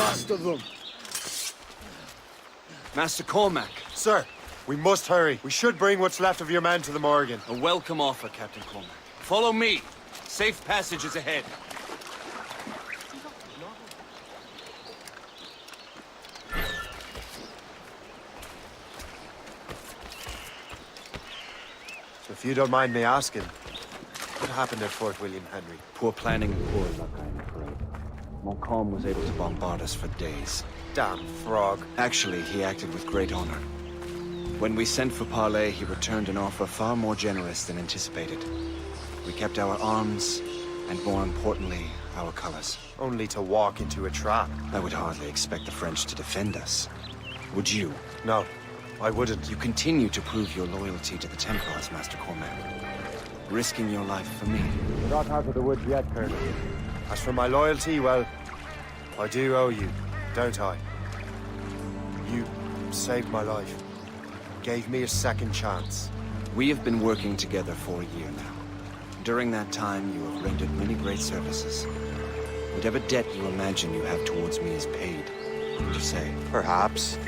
Speaker 11: last of them.
Speaker 4: Master Cormac.
Speaker 1: Sir, we must hurry. We should bring what's left of your men to the Morgan.
Speaker 4: A welcome offer, Captain Cormac. Follow me. Safe passage is ahead.
Speaker 1: So if you don't mind me asking, what happened at Fort William Henry?
Speaker 4: Poor planning and poor luck, I'm afraid. Montcalm was able to bombard us for days.
Speaker 1: Damn frog.
Speaker 4: Actually, he acted with great honor. When we sent for parley, he returned an offer far more generous than anticipated. We kept our arms, and more importantly, our colors.
Speaker 1: Only to walk into a trap.
Speaker 4: I would hardly expect the French to defend us. Would you?
Speaker 1: No, I wouldn't.
Speaker 4: You continue to prove your loyalty to the Templars, Master Cormac. Risking your life for me.
Speaker 1: We're not out of the woods yet, Colonel. As for my loyalty, well, I do owe you, don't I? You saved my life. Gave me a second chance.
Speaker 4: We have been working together for a year now. During that time, you have rendered many great services. Whatever debt you imagine you have towards me is paid. Would you say?
Speaker 1: Perhaps.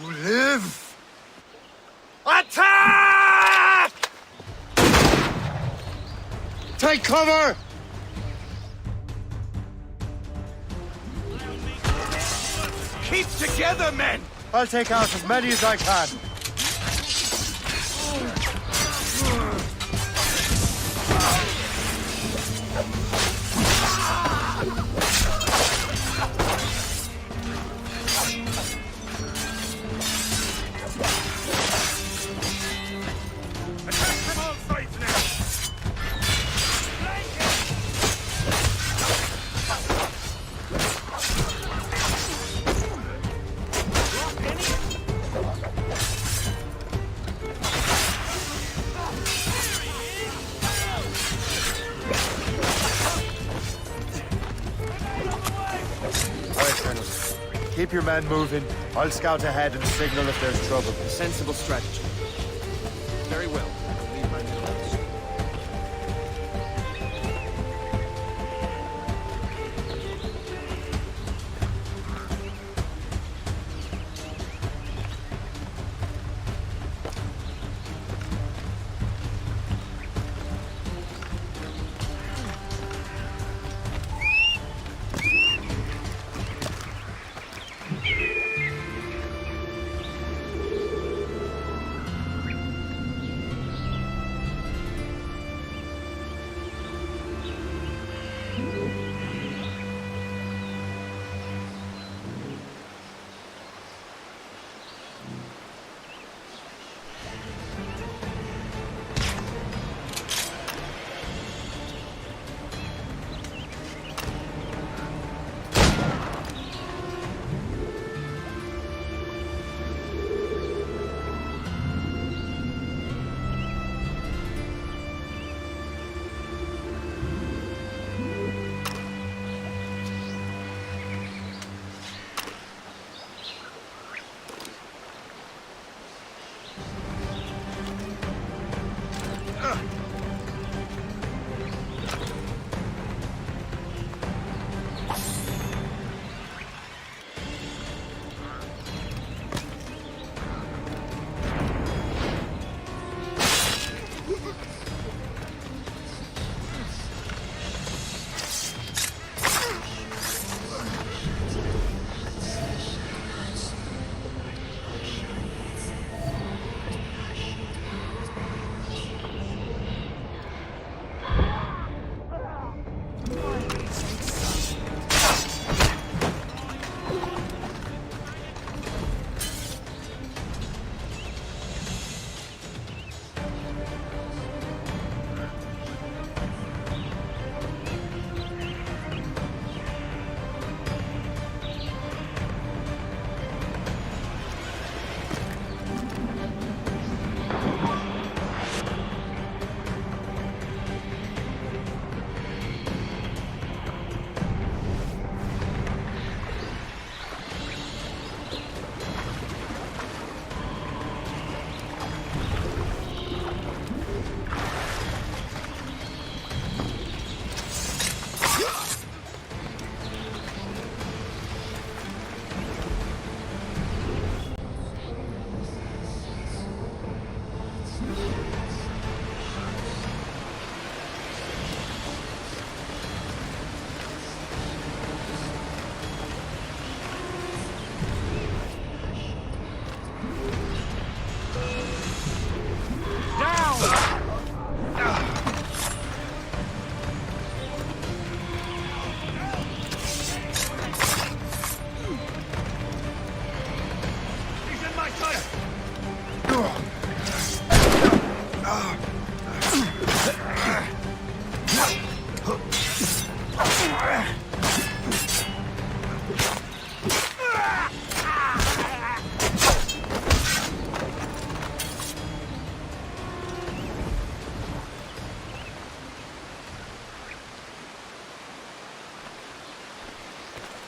Speaker 5: You live! Attack! Take cover!
Speaker 10: Keep together, men!
Speaker 1: I'll take out as many as I can.
Speaker 6: Attack from all sides now!
Speaker 1: Keep your men moving. I'll scout ahead and signal if there's trouble.
Speaker 4: Sensible strategy. Very well. I will leave my men alone.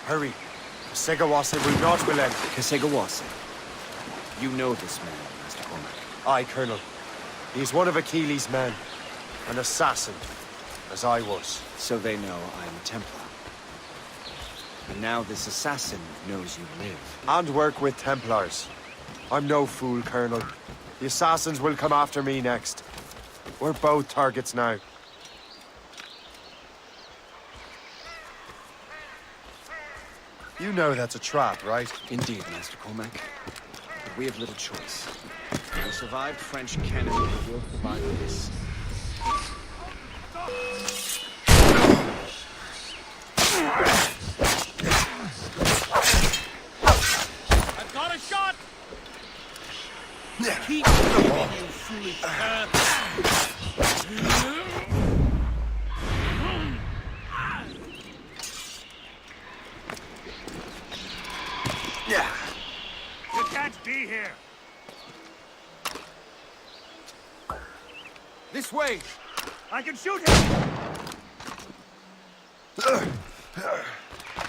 Speaker 1: Hurry. Segawase will not relent.
Speaker 4: Kasegawase. You know this man, Master Cormac.
Speaker 1: Aye, Colonel. He is one of Achilles' men. An assassin, as I was.
Speaker 4: So they know I'm a Templar. And now this assassin knows you live.
Speaker 1: And work with Templars. I'm no fool, Colonel. The assassins will come after me next. We're both targets now. You know that's a trap, right?
Speaker 4: Indeed, Master Cormac. But we have little choice. We survived French cannon, we will survive this.
Speaker 6: I've got a shot! Keep moving, you foolish cur! You can't be here!
Speaker 2: This way!
Speaker 6: I can shoot him!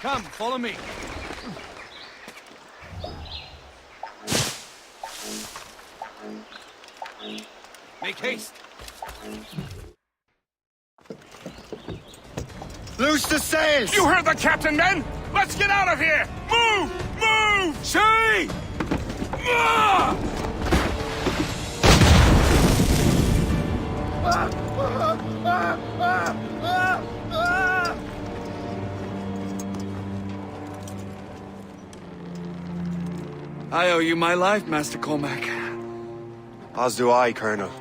Speaker 2: Come, follow me. Make haste.
Speaker 1: Loose the sails!
Speaker 3: You heard the captain, men! Let's get out of here! Move! Move!
Speaker 2: See! I owe you my life, Master Cormac.
Speaker 1: As do I, Colonel.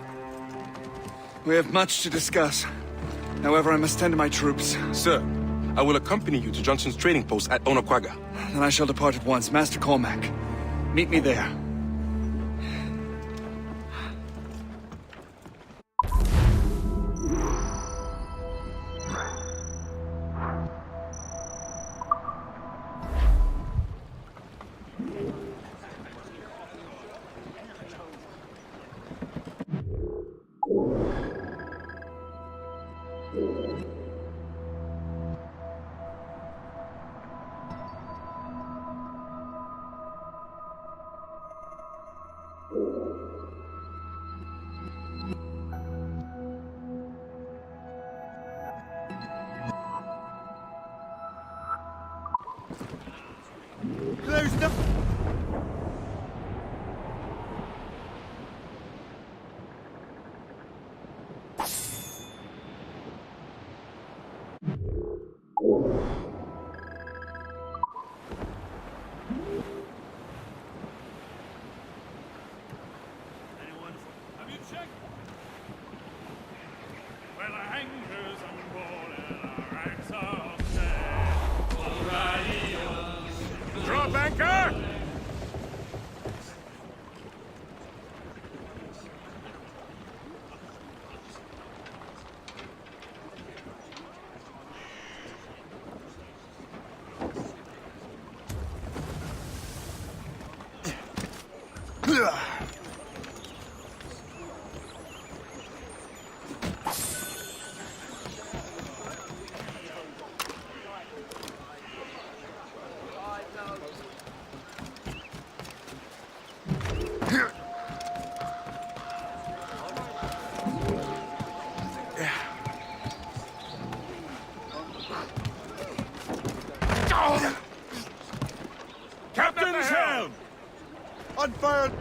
Speaker 2: We have much to discuss. However, I must tend to my troops.
Speaker 14: Sir, I will accompany you to Johnson's trading post at Onakwaga.
Speaker 2: Then I shall depart at once. Master Cormac, meet me there.
Speaker 5: Close the...
Speaker 6: Have you checked? Well, our anchors unboarded, our ranks are set. Alrighty, drop anchor!
Speaker 3: Captain's helm!
Speaker 1: Unfurled!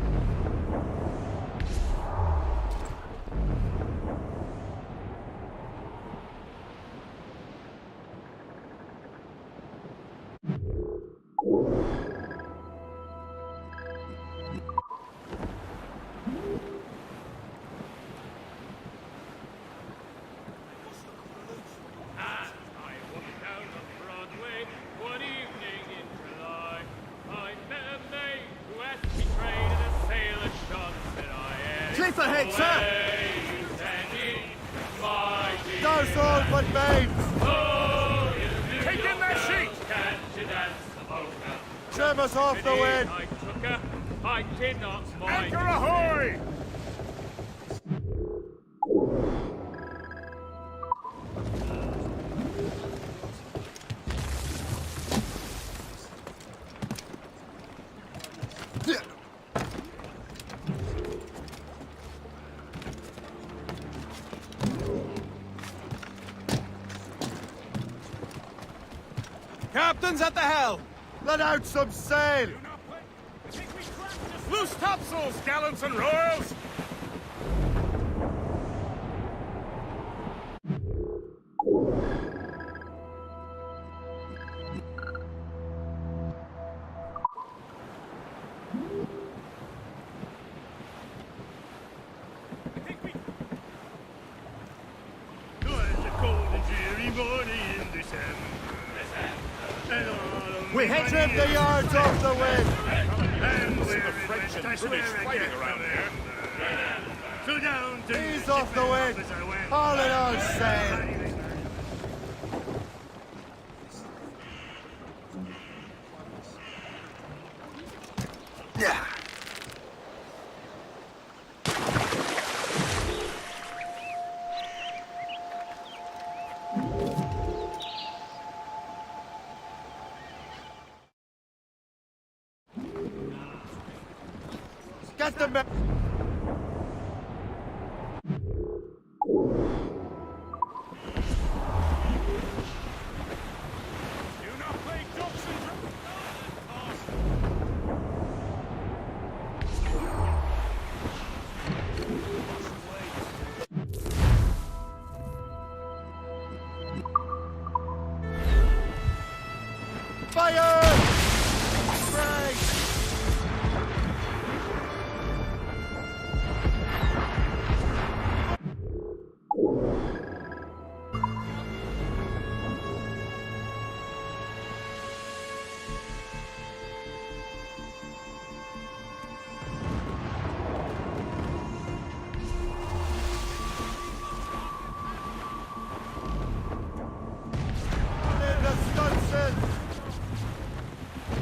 Speaker 5: Cliff ahead, sir! Those all but babes!
Speaker 3: Take in that sheet!
Speaker 5: Trim us off the wind!
Speaker 6: I took her. I did not mind.
Speaker 3: Anchor ahoy!
Speaker 5: Captain's at the helm! Let out some sail!
Speaker 12: Loose topsails, gallants and royals!
Speaker 5: We trim the yards off the wind!
Speaker 12: The French and British fighting around there.
Speaker 5: Ease off the wind! All in all sail! Yeah. Get the men! Fire! Break!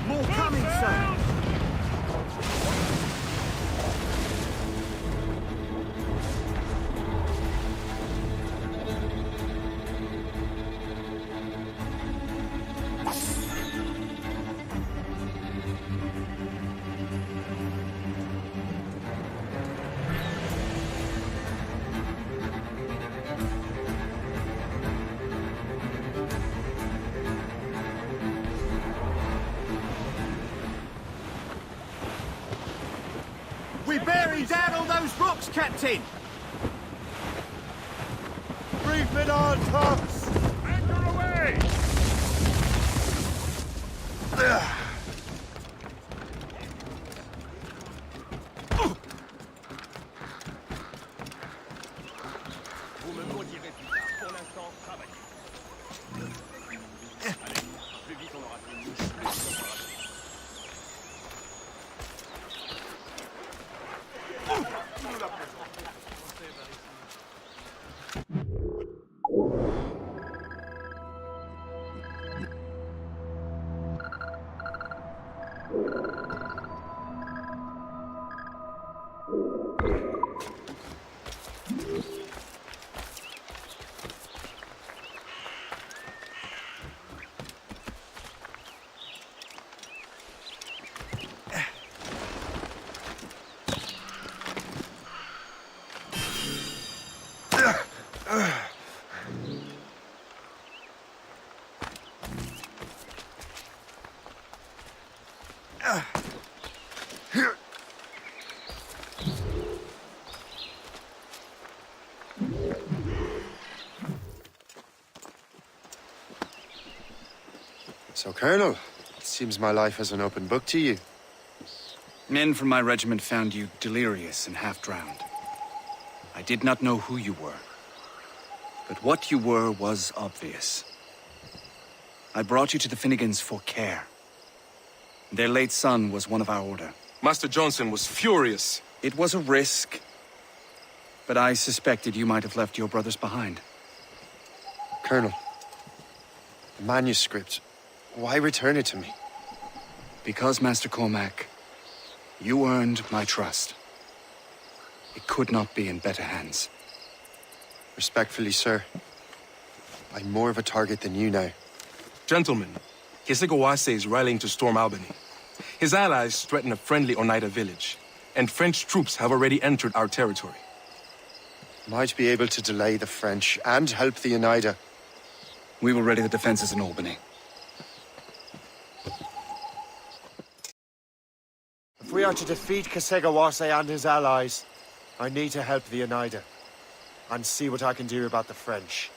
Speaker 5: More coming, sir! We buried down all those rocks, Captain! Reef it on, tops!
Speaker 12: Anchor away!
Speaker 6: Vous me maudirez plus tard. Pour l'instant, travaillez. Allez, plus vite on aura fini, plus vite on aura fini.
Speaker 1: So, Colonel, it seems my life is an open book to you.
Speaker 2: Men from my regiment found you delirious and half-drowned. I did not know who you were, but what you were was obvious. I brought you to the Finnegans for care. Their late son was one of our order.
Speaker 14: Master Johnson was furious.
Speaker 2: It was a risk, but I suspected you might have left your brothers behind.
Speaker 1: Colonel, the manuscript, why return it to me?
Speaker 2: Because, Master Cormac, you earned my trust. It could not be in better hands.
Speaker 1: Respectfully, sir, I'm more of a target than you now.
Speaker 14: Gentlemen, Hisigawase is rallying to storm Albany. His allies threaten a friendly Oneida village, and French troops have already entered our territory.
Speaker 1: Might be able to delay the French and help the Oneida.
Speaker 2: We will ready the defenses in Albany.
Speaker 1: we are to defeat Kasegawase and his allies, I need to help the Oneida and see what I can do about the French.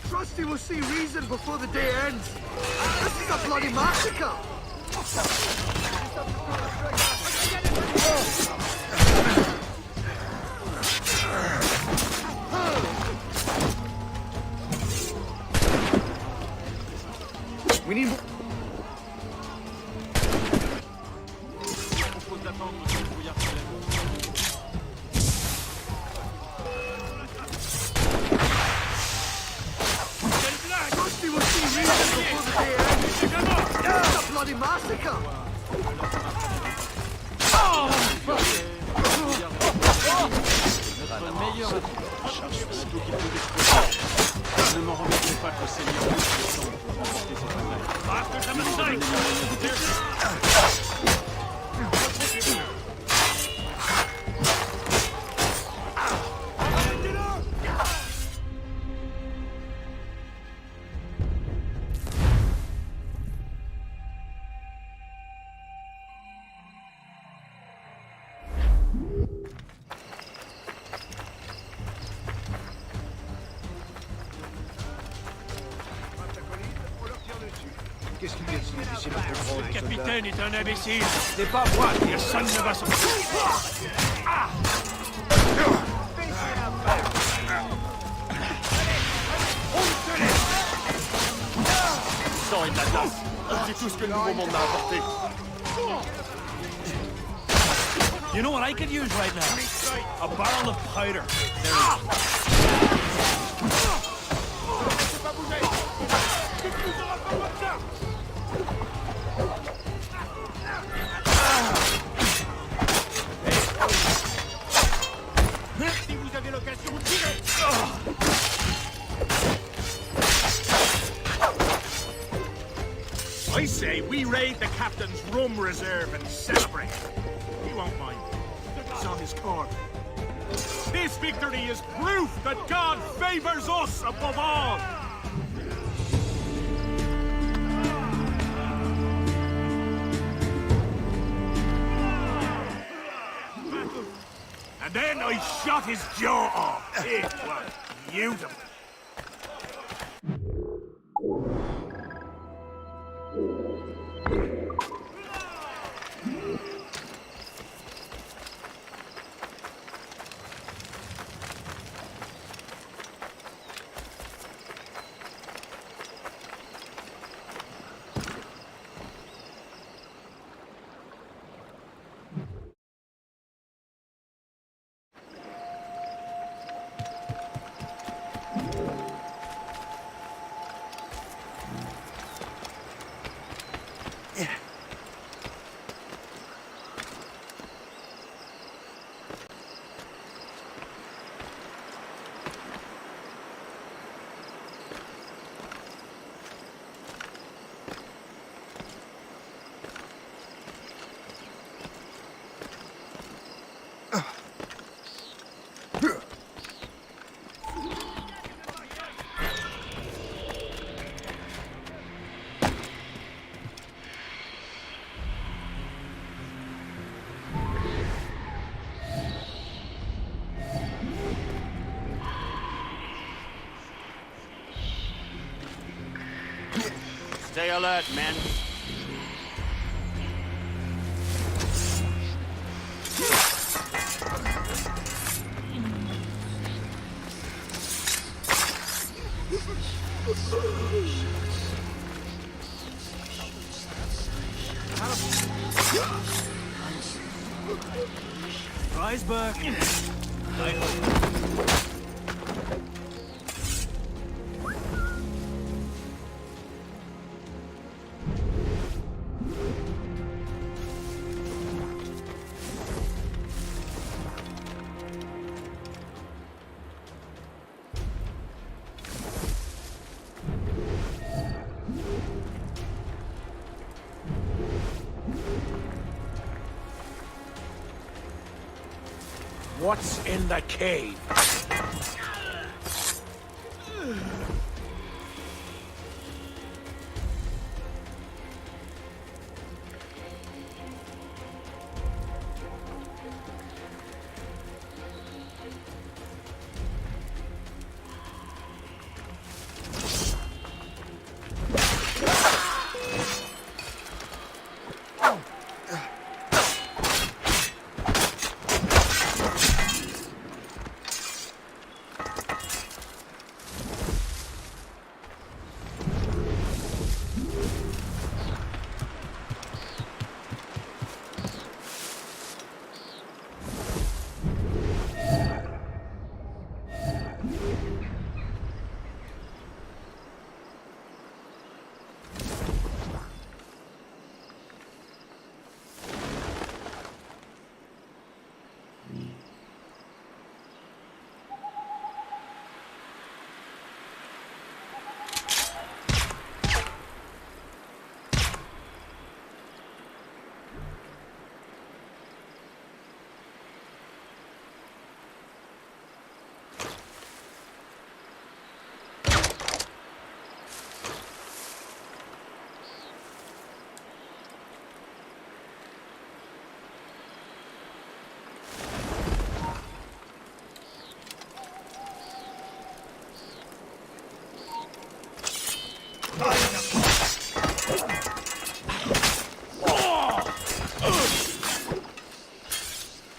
Speaker 5: Trusty will see reason before the day ends. This is a bloody massacre!
Speaker 2: We need...
Speaker 5: Bloody massacre!
Speaker 6: Notre meilleur charge surtout qu'il peut détruire. Ne m'en remettrai pas que le Seigneur me descende pour remporter cette bataille.
Speaker 5: Qu'est-ce qu'il y a de difficile à comprendre?
Speaker 6: Le capitaine est un imbécile. C'est pas moi. Personne ne va s'en...
Speaker 5: Sang et de la tasse. C'est tout ce que le nouveau monde m'a apporté.
Speaker 6: You know what I could use right now? A barrel of powder.
Speaker 5: Si vous avez l'occasion, tirez!
Speaker 6: I say we raid the captain's rum reserve and celebrate. He won't mind. It's on his card. This victory is proof that God favors us above all. And then I shot his jaw off. It was beautiful. Stay alert, men. Iceberg.
Speaker 10: What's in the cave?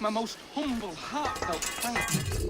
Speaker 15: My most humble, heartfelt thanks.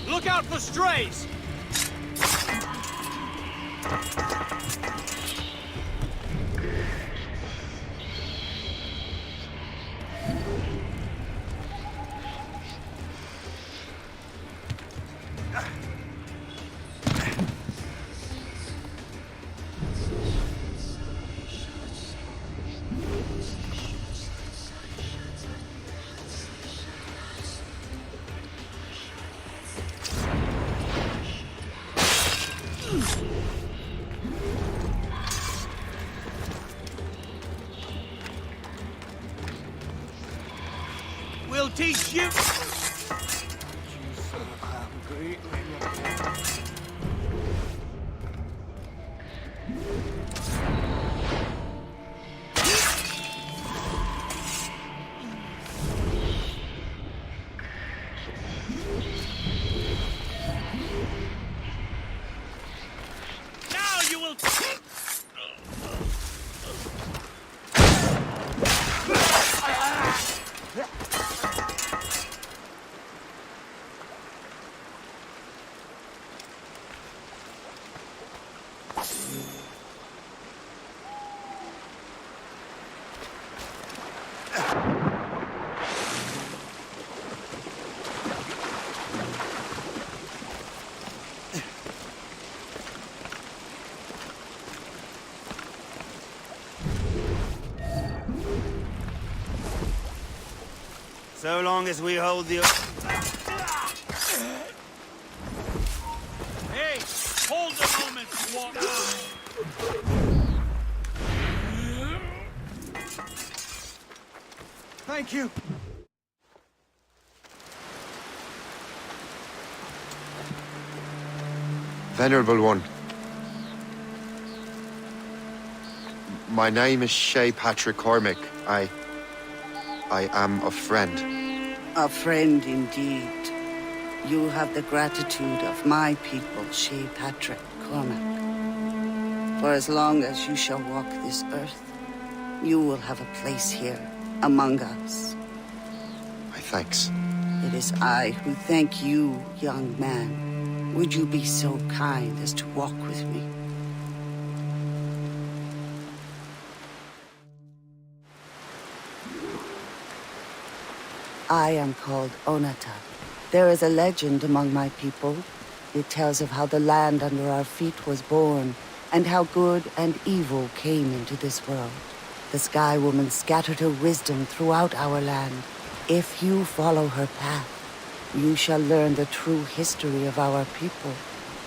Speaker 6: Look out for strays! We'll teach you! Now you will...
Speaker 5: So long as we hold the...
Speaker 6: Hey, hold a moment, Squawk.
Speaker 5: Thank you.
Speaker 1: Venerable one. My name is Shay Patrick Cormac. I am a friend.
Speaker 16: A friend indeed. You have the gratitude of my people, Shay Patrick Cormac. For as long as you shall walk this earth, you will have a place here, among us.
Speaker 1: My thanks.
Speaker 16: It is I who thank you, young man. Would you be so kind as to walk with me? I am called Onata. There is a legend among my people. It tells of how the land under our feet was born, and how good and evil came into this world. The Sky Woman scattered her wisdom throughout our land. If you follow her path, you shall learn the true history of our people,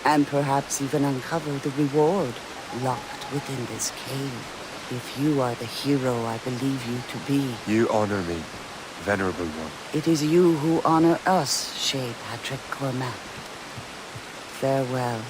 Speaker 16: and perhaps even uncover the reward locked within this cave. If you are the hero I believe you to be.
Speaker 1: You honor me, Venerable one.
Speaker 16: It is you who honor us, Shay Patrick Cormac. Farewell.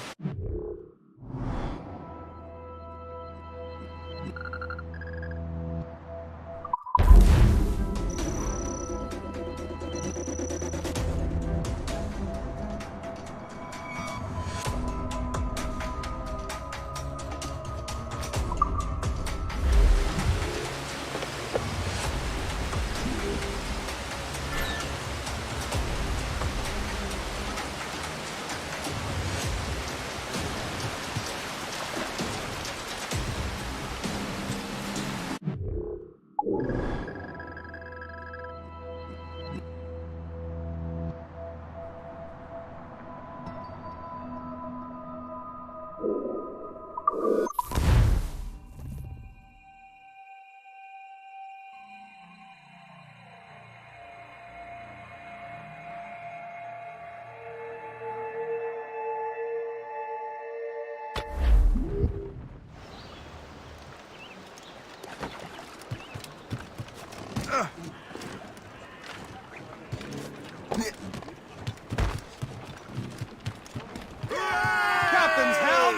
Speaker 5: Captain's helm!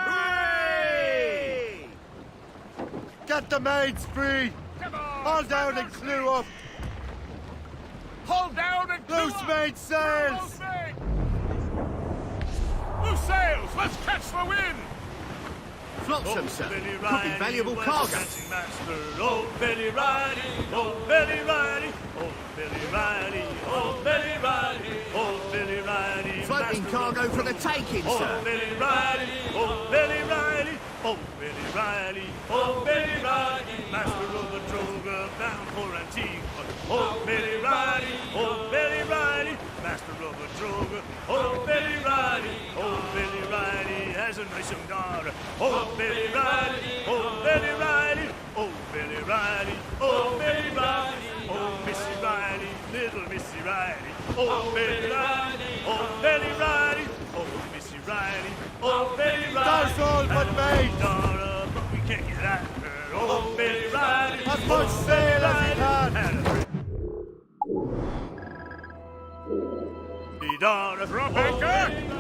Speaker 5: Hooray! Get the maids free! Hold down and clew up!
Speaker 6: Hold down and
Speaker 5: Loose maid sails!
Speaker 6: Loose sails! Let's catch the wind!
Speaker 5: Flotsam, sir. Could be valuable cargo.
Speaker 6: Master, oh, Billy Riley, oh, Billy Riley, oh, Billy Riley, oh, Billy Riley, oh, Billy Riley.
Speaker 5: Floating cargo for the taking,
Speaker 6: oh,
Speaker 5: sir.
Speaker 6: Billy Riley, oh, Billy Riley, oh, Billy Riley, oh, Billy Riley, master of the droga bound for Antigua. Oh, Billy Riley, oh, Billy Riley, master of the droga. Oh, Billy Riley, oh, Billy Riley has a nice young daughter. Oh, Billy Riley, oh, Billy Riley, oh, Billy Riley, oh, Billy Riley, oh, Missy Riley, little Missy Riley. Oh, Billy Riley, oh, Billy Riley, oh, Missy Riley, oh, Billy Riley.
Speaker 5: That's all but maids!
Speaker 6: Daughter, but we can't get at her. Oh, Billy Riley,
Speaker 5: As much sail as he can!
Speaker 6: The daughter, drop anchor!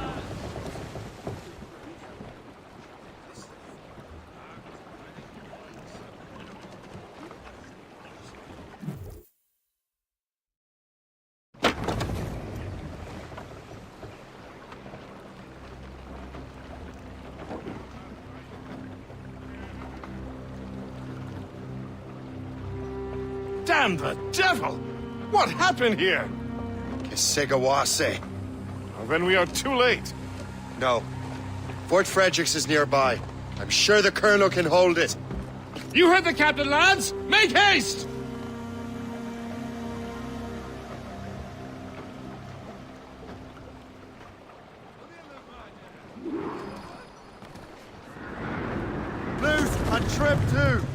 Speaker 3: Damn the devil! What happened here?
Speaker 1: Kisigawase.
Speaker 3: Well, then we are too late.
Speaker 1: No. Fort Fredericks is nearby. I'm sure the Colonel can hold it.
Speaker 12: You heard the captain, lads! Make haste!
Speaker 5: Loose and trim too!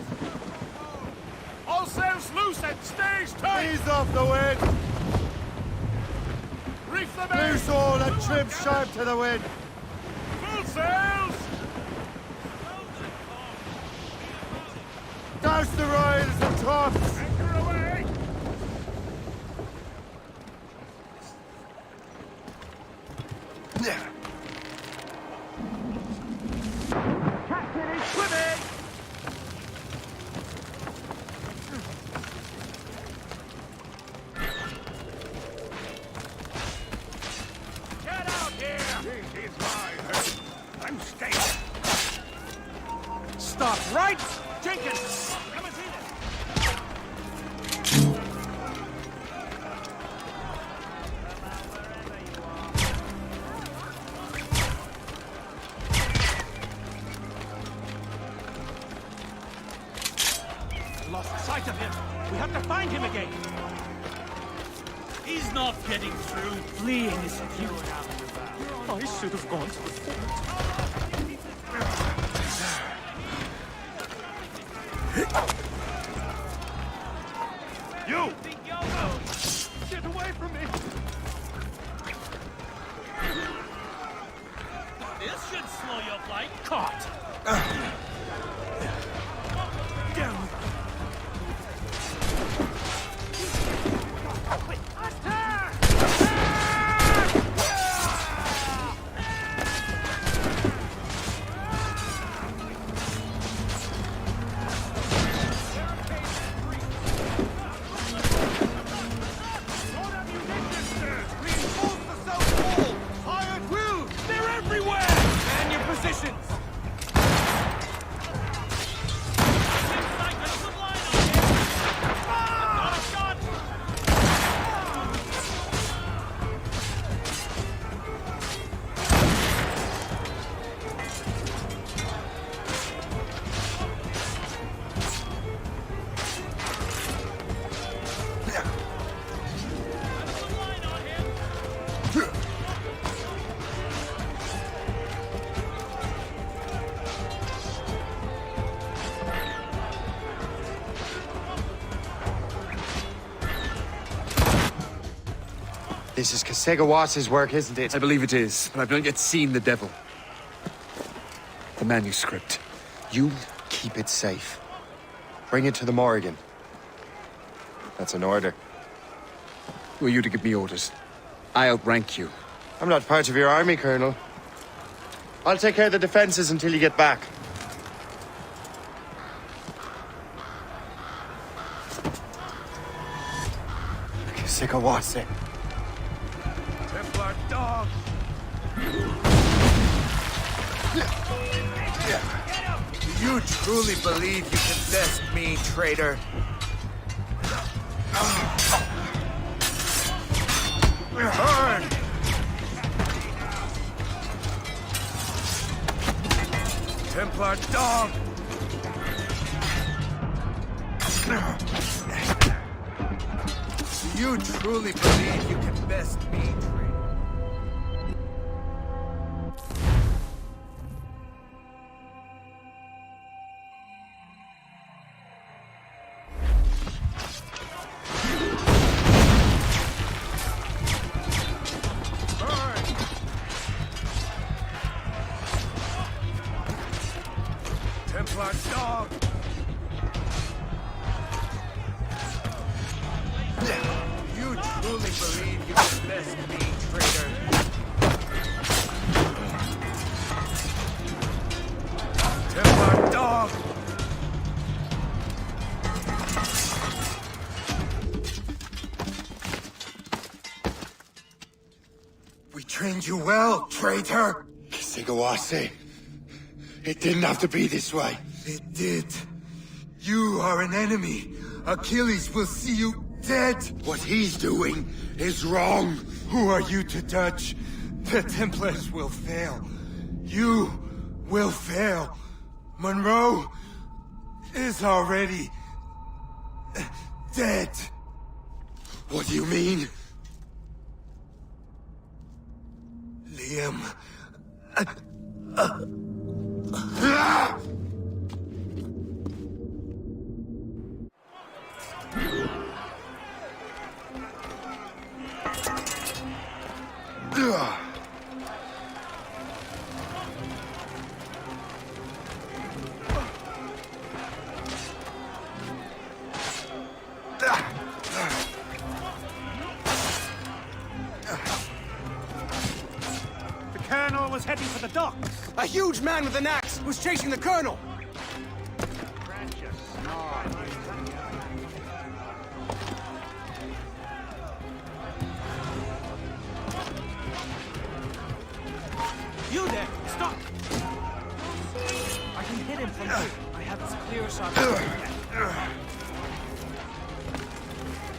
Speaker 6: All sails loose and stay Brace tight!
Speaker 5: Ease off the wind!
Speaker 6: Reef the main!
Speaker 5: Loose all and trim sharp to the wind!
Speaker 6: Full sails!
Speaker 5: Douse the royals and tops!
Speaker 6: Anchor away! Captain is swimming! Get out here! This is my I'm staying. Stop right! Jenkins! Come and see this! Lost sight of him. We have to find him again. He's not getting through. Fleeing is futile. I should have gone to the fort. You! Get away from me! This should slow your flight. Caught! Down!
Speaker 1: This is Kasegawas's work, isn't it?
Speaker 2: I believe it is, but I've not yet seen the devil. The manuscript.
Speaker 1: You keep it safe. Bring it to the Morrigan. That's an order.
Speaker 2: Who are you to give me orders? I outrank you.
Speaker 1: I'm not part of your army, Colonel. I'll take care of the defenses until you get back. Kasegawase.
Speaker 6: Templar dog!
Speaker 10: Do you truly believe you can best me, traitor? Burn! Templar dog! Do you truly believe you can best me, traitor? Templar dog! You truly believe you can best me, traitor? Templar dog! We trained you well, traitor!
Speaker 1: Kasegawase. It didn't have to be this way.
Speaker 10: It did. You are an enemy. Achilles will see you dead.
Speaker 1: What he's doing is wrong.
Speaker 10: Who are you to judge? The Templars will fail. You will fail. Monroe is already dead.
Speaker 1: What do you mean?
Speaker 10: Liam.
Speaker 6: heading for the dock.
Speaker 4: A huge man with an axe was chasing the colonel!
Speaker 6: You there! Stop! I can hit him from here. I have as clear a shot.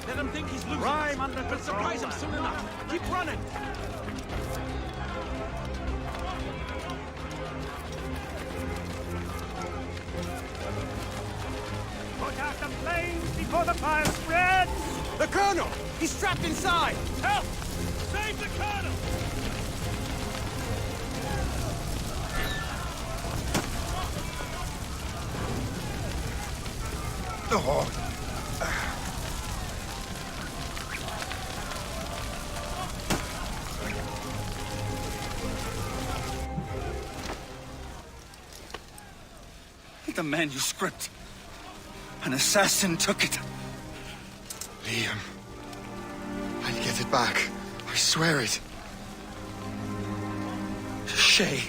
Speaker 6: Let him think he's losing. Rhyme under control. We'll surprise him soon enough. Keep running. Put out the flames before the fire spreads.
Speaker 4: The colonel! He's trapped inside!
Speaker 6: Help! Save the colonel!
Speaker 2: The manuscript. An assassin took it.
Speaker 10: Liam. I'll get it back. I swear it.
Speaker 2: Shay.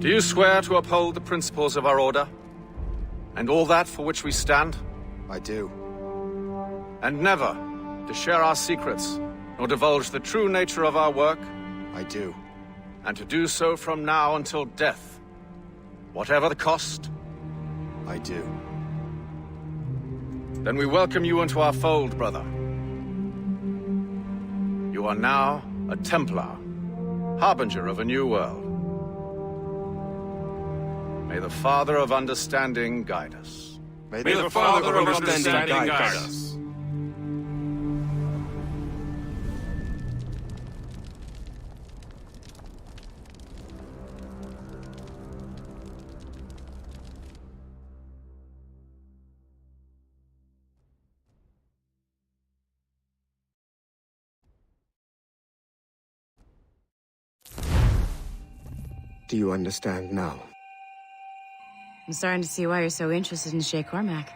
Speaker 13: Do you swear to uphold the principles of our order? And all that for which we stand?
Speaker 1: I do.
Speaker 13: And never to share our secrets, nor divulge the true nature of our work?
Speaker 1: I do.
Speaker 13: And to do so from now until death, whatever the cost?
Speaker 1: I do.
Speaker 13: Then we welcome you into our fold, brother. You are now a Templar, harbinger of a new world. May the Father of Understanding guide us.
Speaker 14: May the Father of Understanding guide us.
Speaker 10: Do you understand now?
Speaker 17: I'm starting to see why you're so interested in Shay Cormac.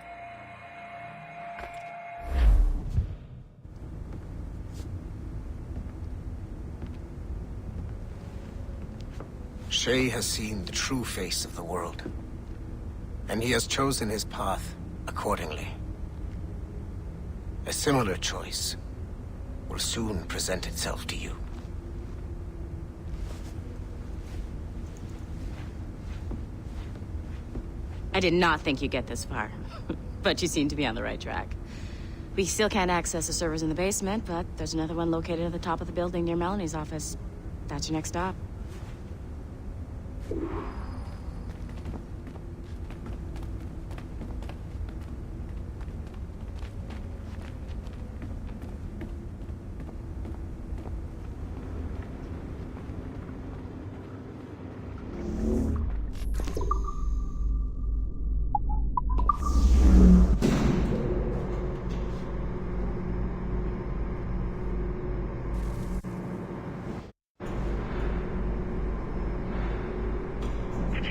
Speaker 18: Shay has seen the true face of the world, and he has chosen his path accordingly. A similar choice will soon present itself to you.
Speaker 17: I did not think you'd get this far, but you seem to be on the right track. We still can't access the servers in the basement, but there's another one located at the top of the building near Melanie's office. That's your next stop.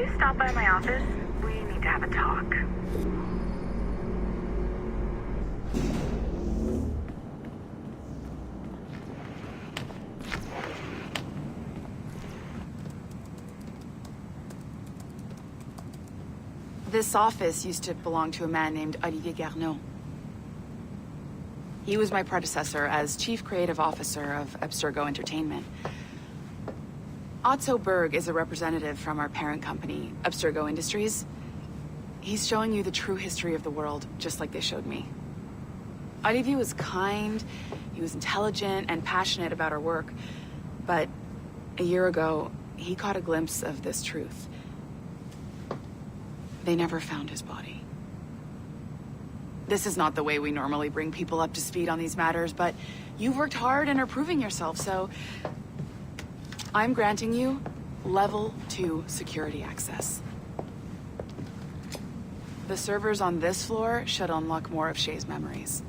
Speaker 19: you stop by my office? We need to have a talk.
Speaker 20: This office used to belong to a man named Olivier Garneau. He was my predecessor as Chief Creative Officer of Abstergo Entertainment. Otto Berg is a representative from our parent company, Abstergo Industries. He's showing you the true history of the world, just like they showed me. Olivier was kind, he was intelligent and passionate about our work, but a year ago, he caught a glimpse of this truth. They never found his body. This is not the way we normally bring people up to speed on these matters, but you've worked hard and are proving yourself, so I'm granting you level 2 security access. The servers on this floor should unlock more of Shay's memories.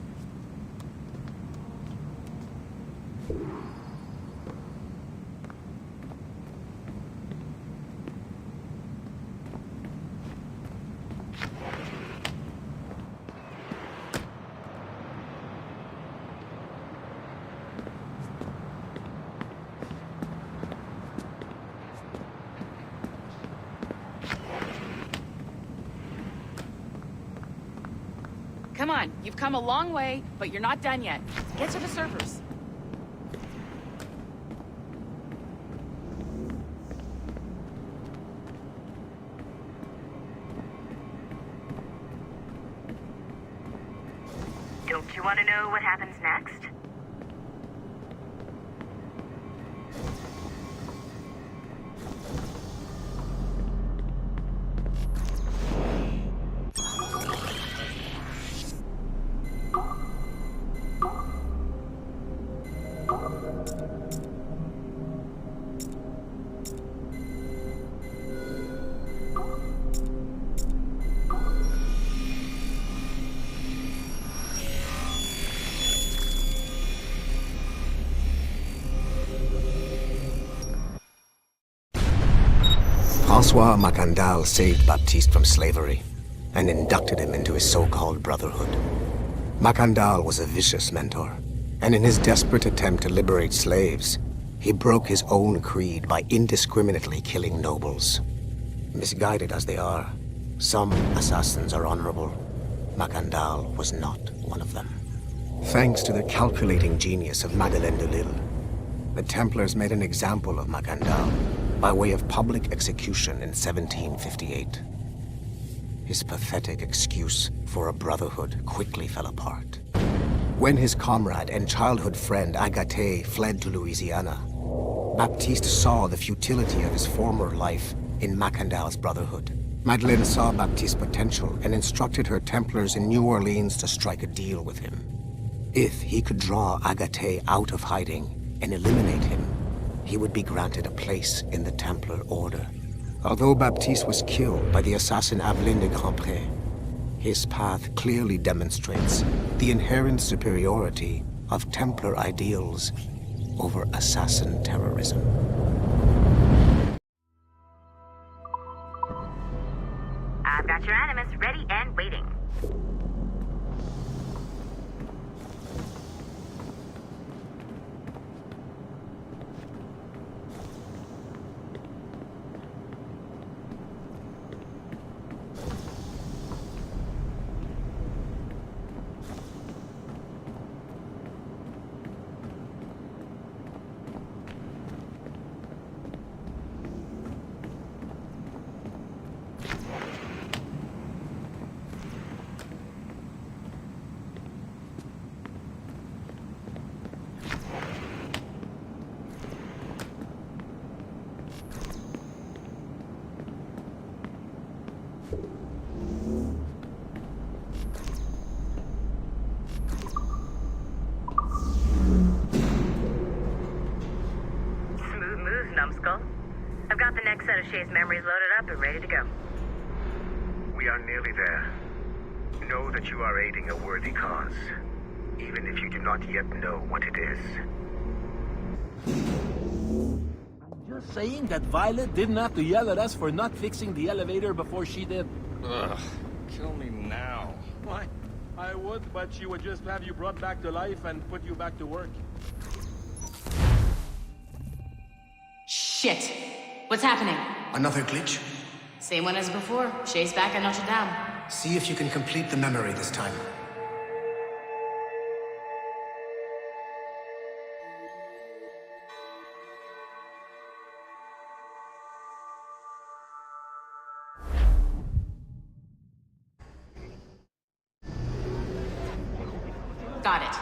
Speaker 20: Come on, you've come a long way, but you're not done yet. Get to the servers.
Speaker 19: Don't you want to know what happens next?
Speaker 18: François Macandal saved Baptiste from slavery and inducted him into his so-called brotherhood. Macandal was a vicious mentor, and in his desperate attempt to liberate slaves, he broke his own creed by indiscriminately killing nobles. Misguided as they are, some assassins are honorable. Macandal was not one of them. Thanks to the calculating genius of Madeleine de Lille, the Templars made an example of Macandal by way of public execution in 1758. His pathetic excuse for a brotherhood quickly fell apart. When his comrade and childhood friend Agathe fled to Louisiana, Baptiste saw the futility of his former life in Macandal's brotherhood. Madeleine saw Baptiste's potential and instructed her Templars in New Orleans to strike a deal with him. If he could draw Agathe out of hiding and eliminate him, he would be granted a place in the Templar Order. Although Baptiste was killed by the assassin Aveline de Grandpré, his path clearly demonstrates the inherent superiority of Templar ideals over assassin terrorism.
Speaker 19: I've got your animus ready and waiting. Numbskull. I've got the next set of Shay's memories loaded up and ready to go.
Speaker 21: We are nearly there. Know that you are aiding a worthy cause, even if you do not yet know what it is.
Speaker 9: saying that Violet didn't have to yell at us for not fixing the elevator before she did.
Speaker 6: Ugh, kill me now.
Speaker 9: Why? I would, but she would just have you brought back to life and put you back to work.
Speaker 17: Shit. What's happening?
Speaker 18: Another glitch?
Speaker 17: Same one as before. Shay's back at Notre Dame.
Speaker 18: See if you can complete the memory this time.
Speaker 17: Got it.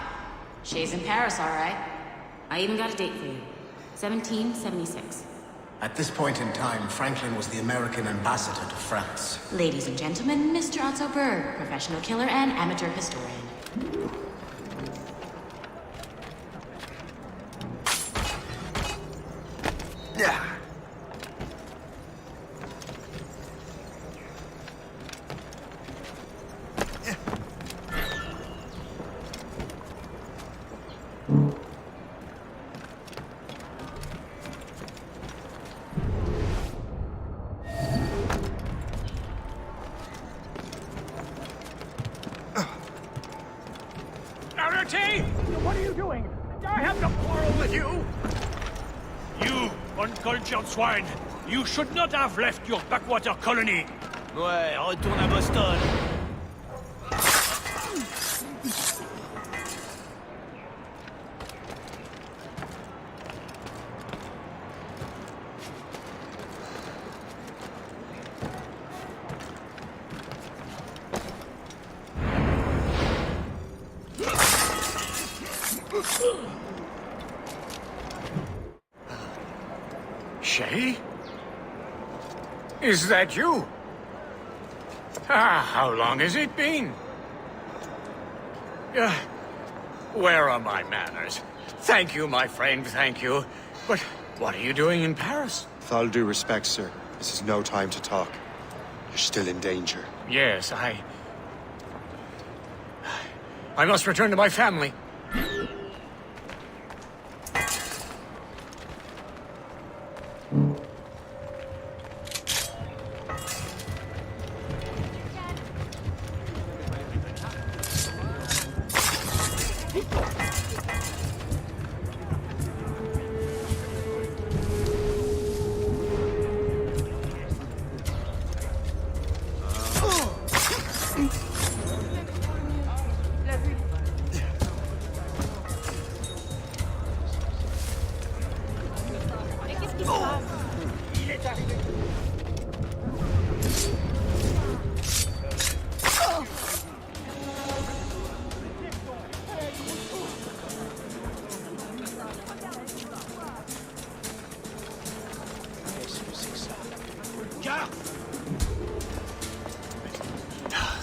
Speaker 17: Shay's in Paris, all right. I even got a date for you. 1776.
Speaker 18: At this point in time, Franklin was the American ambassador to France.
Speaker 17: Ladies and gentlemen, Mr. Otto Berg, professional killer and amateur historian.
Speaker 18: Yeah.
Speaker 6: What are you doing? I have no quarrel with you! You, uncultured swine! You should not have left your backwater colony! Ouais, retourne à Boston!
Speaker 12: Shay? Is that you? How long has it been? Where are my manners? Thank you, my friend, thank you. But what are you doing in Paris?
Speaker 1: With all due respect, sir, this is no time to talk. You're still in danger.
Speaker 12: Yes, I must return to my family.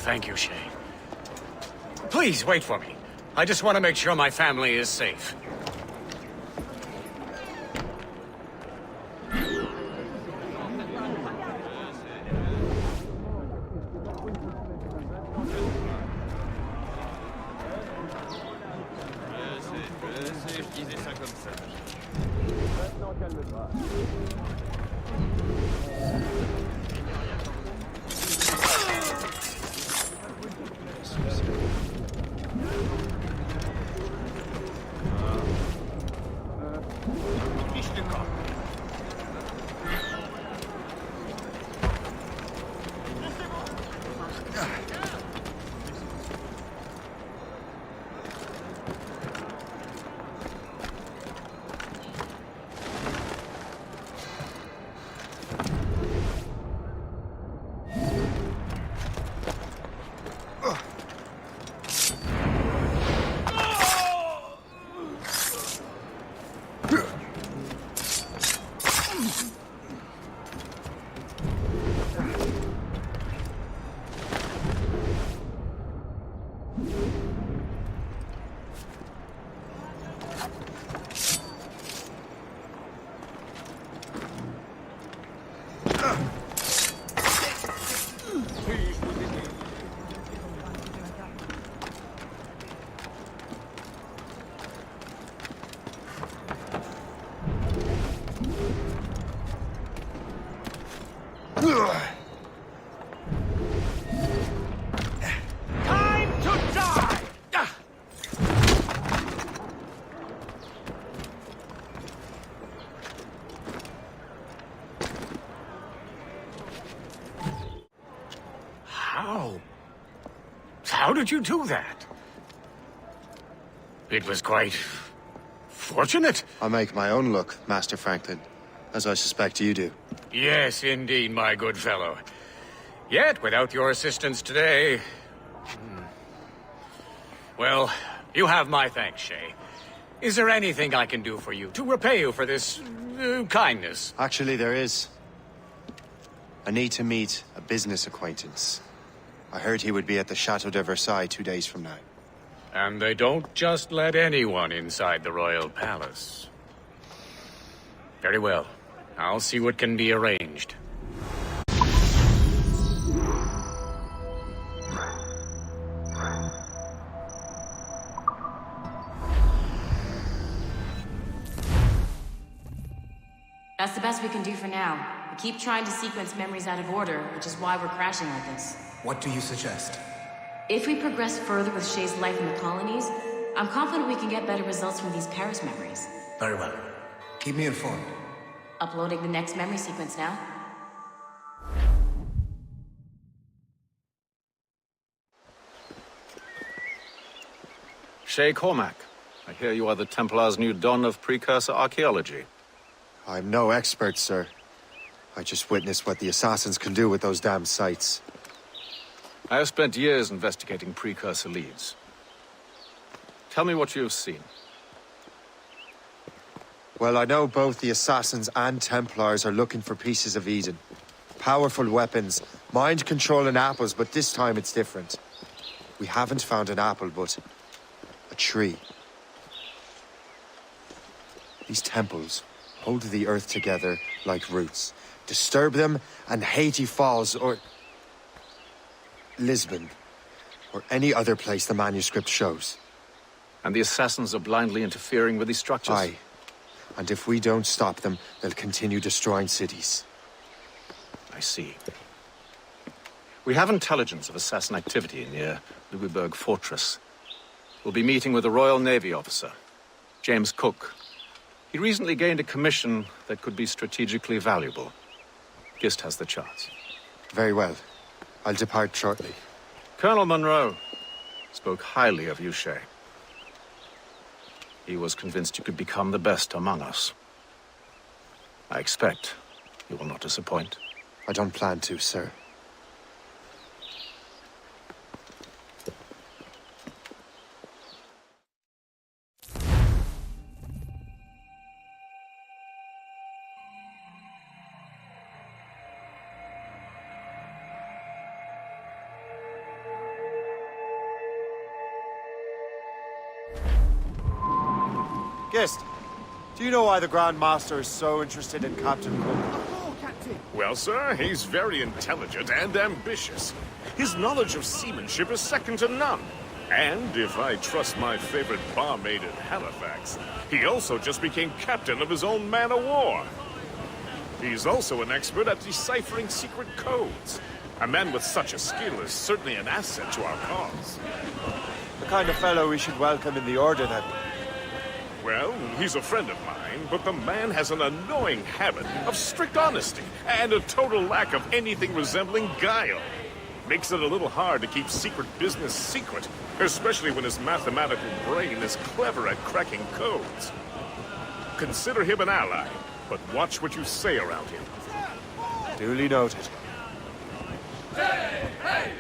Speaker 12: Thank you, Shay. Please, wait for me. I just want to make sure my family is safe. How did you do that? It was quite fortunate.
Speaker 1: I make my own luck, Master Franklin, as I suspect you do.
Speaker 12: Yes, indeed, my good fellow. Yet, without your assistance today... Well, you have my thanks, Shay. Is there anything I can do for you, to repay you for this kindness?
Speaker 1: Actually, there is. I need to meet a business acquaintance. I heard he would be at the Chateau de Versailles 2 days from now.
Speaker 12: And they don't just let anyone inside the royal palace. Very well. I'll see what can be arranged.
Speaker 17: That's the best we can do for now. We keep trying to sequence memories out of order, which is why we're crashing like this.
Speaker 18: What do you suggest?
Speaker 17: If we progress further with Shay's life in the colonies, I'm confident we can get better results from these Paris memories.
Speaker 18: Very well. Keep me informed.
Speaker 17: Uploading the next memory sequence now.
Speaker 13: Shay Cormac, I hear you are the Templar's new don of precursor archaeology.
Speaker 1: I'm no expert, sir. I just witnessed what the Assassins can do with those damn sites.
Speaker 13: I have spent years investigating precursor leads. Tell me what you have seen.
Speaker 1: Well, I know both the Assassins and Templars are looking for pieces of Eden. Powerful weapons, mind-controlling apples, but this time it's different. We haven't found an apple, but a tree. These temples hold the earth together like roots. Disturb them, and Haiti falls, or Lisbon, or any other place the manuscript shows.
Speaker 13: And the Assassins are blindly interfering with these structures?
Speaker 1: Aye. And if we don't stop them, they'll continue destroying cities.
Speaker 13: I see. We have intelligence of assassin activity near Louisburg Fortress. We'll be meeting with a Royal Navy officer, James Cook. He recently gained a commission that could be strategically valuable. Gist has the charts.
Speaker 1: Very well. I'll depart shortly.
Speaker 13: Colonel Monroe spoke highly of you, Shay. He was convinced you could become the best among us. I expect you will not disappoint.
Speaker 1: I don't plan to, sir. Gist, do you know why the Grand Master is so interested in Captain Cook?
Speaker 3: Oh, Captain! Well, sir, he's very intelligent and ambitious. His knowledge of seamanship is second to none. And if I trust my favorite barmaid in Halifax, he also just became captain of his own man-of-war. He's also an expert at deciphering secret codes. A man with such a skill is certainly an asset to our cause.
Speaker 1: The kind of fellow we should welcome in the Order, then.
Speaker 3: Well, he's a friend of mine, but the man has an annoying habit of strict honesty and a total lack of anything resembling guile. Makes it a little hard to keep secret business secret, especially when his mathematical brain is clever at cracking codes. Consider him an ally, but watch what you say around him.
Speaker 1: Duly noted.
Speaker 6: Hey, hey!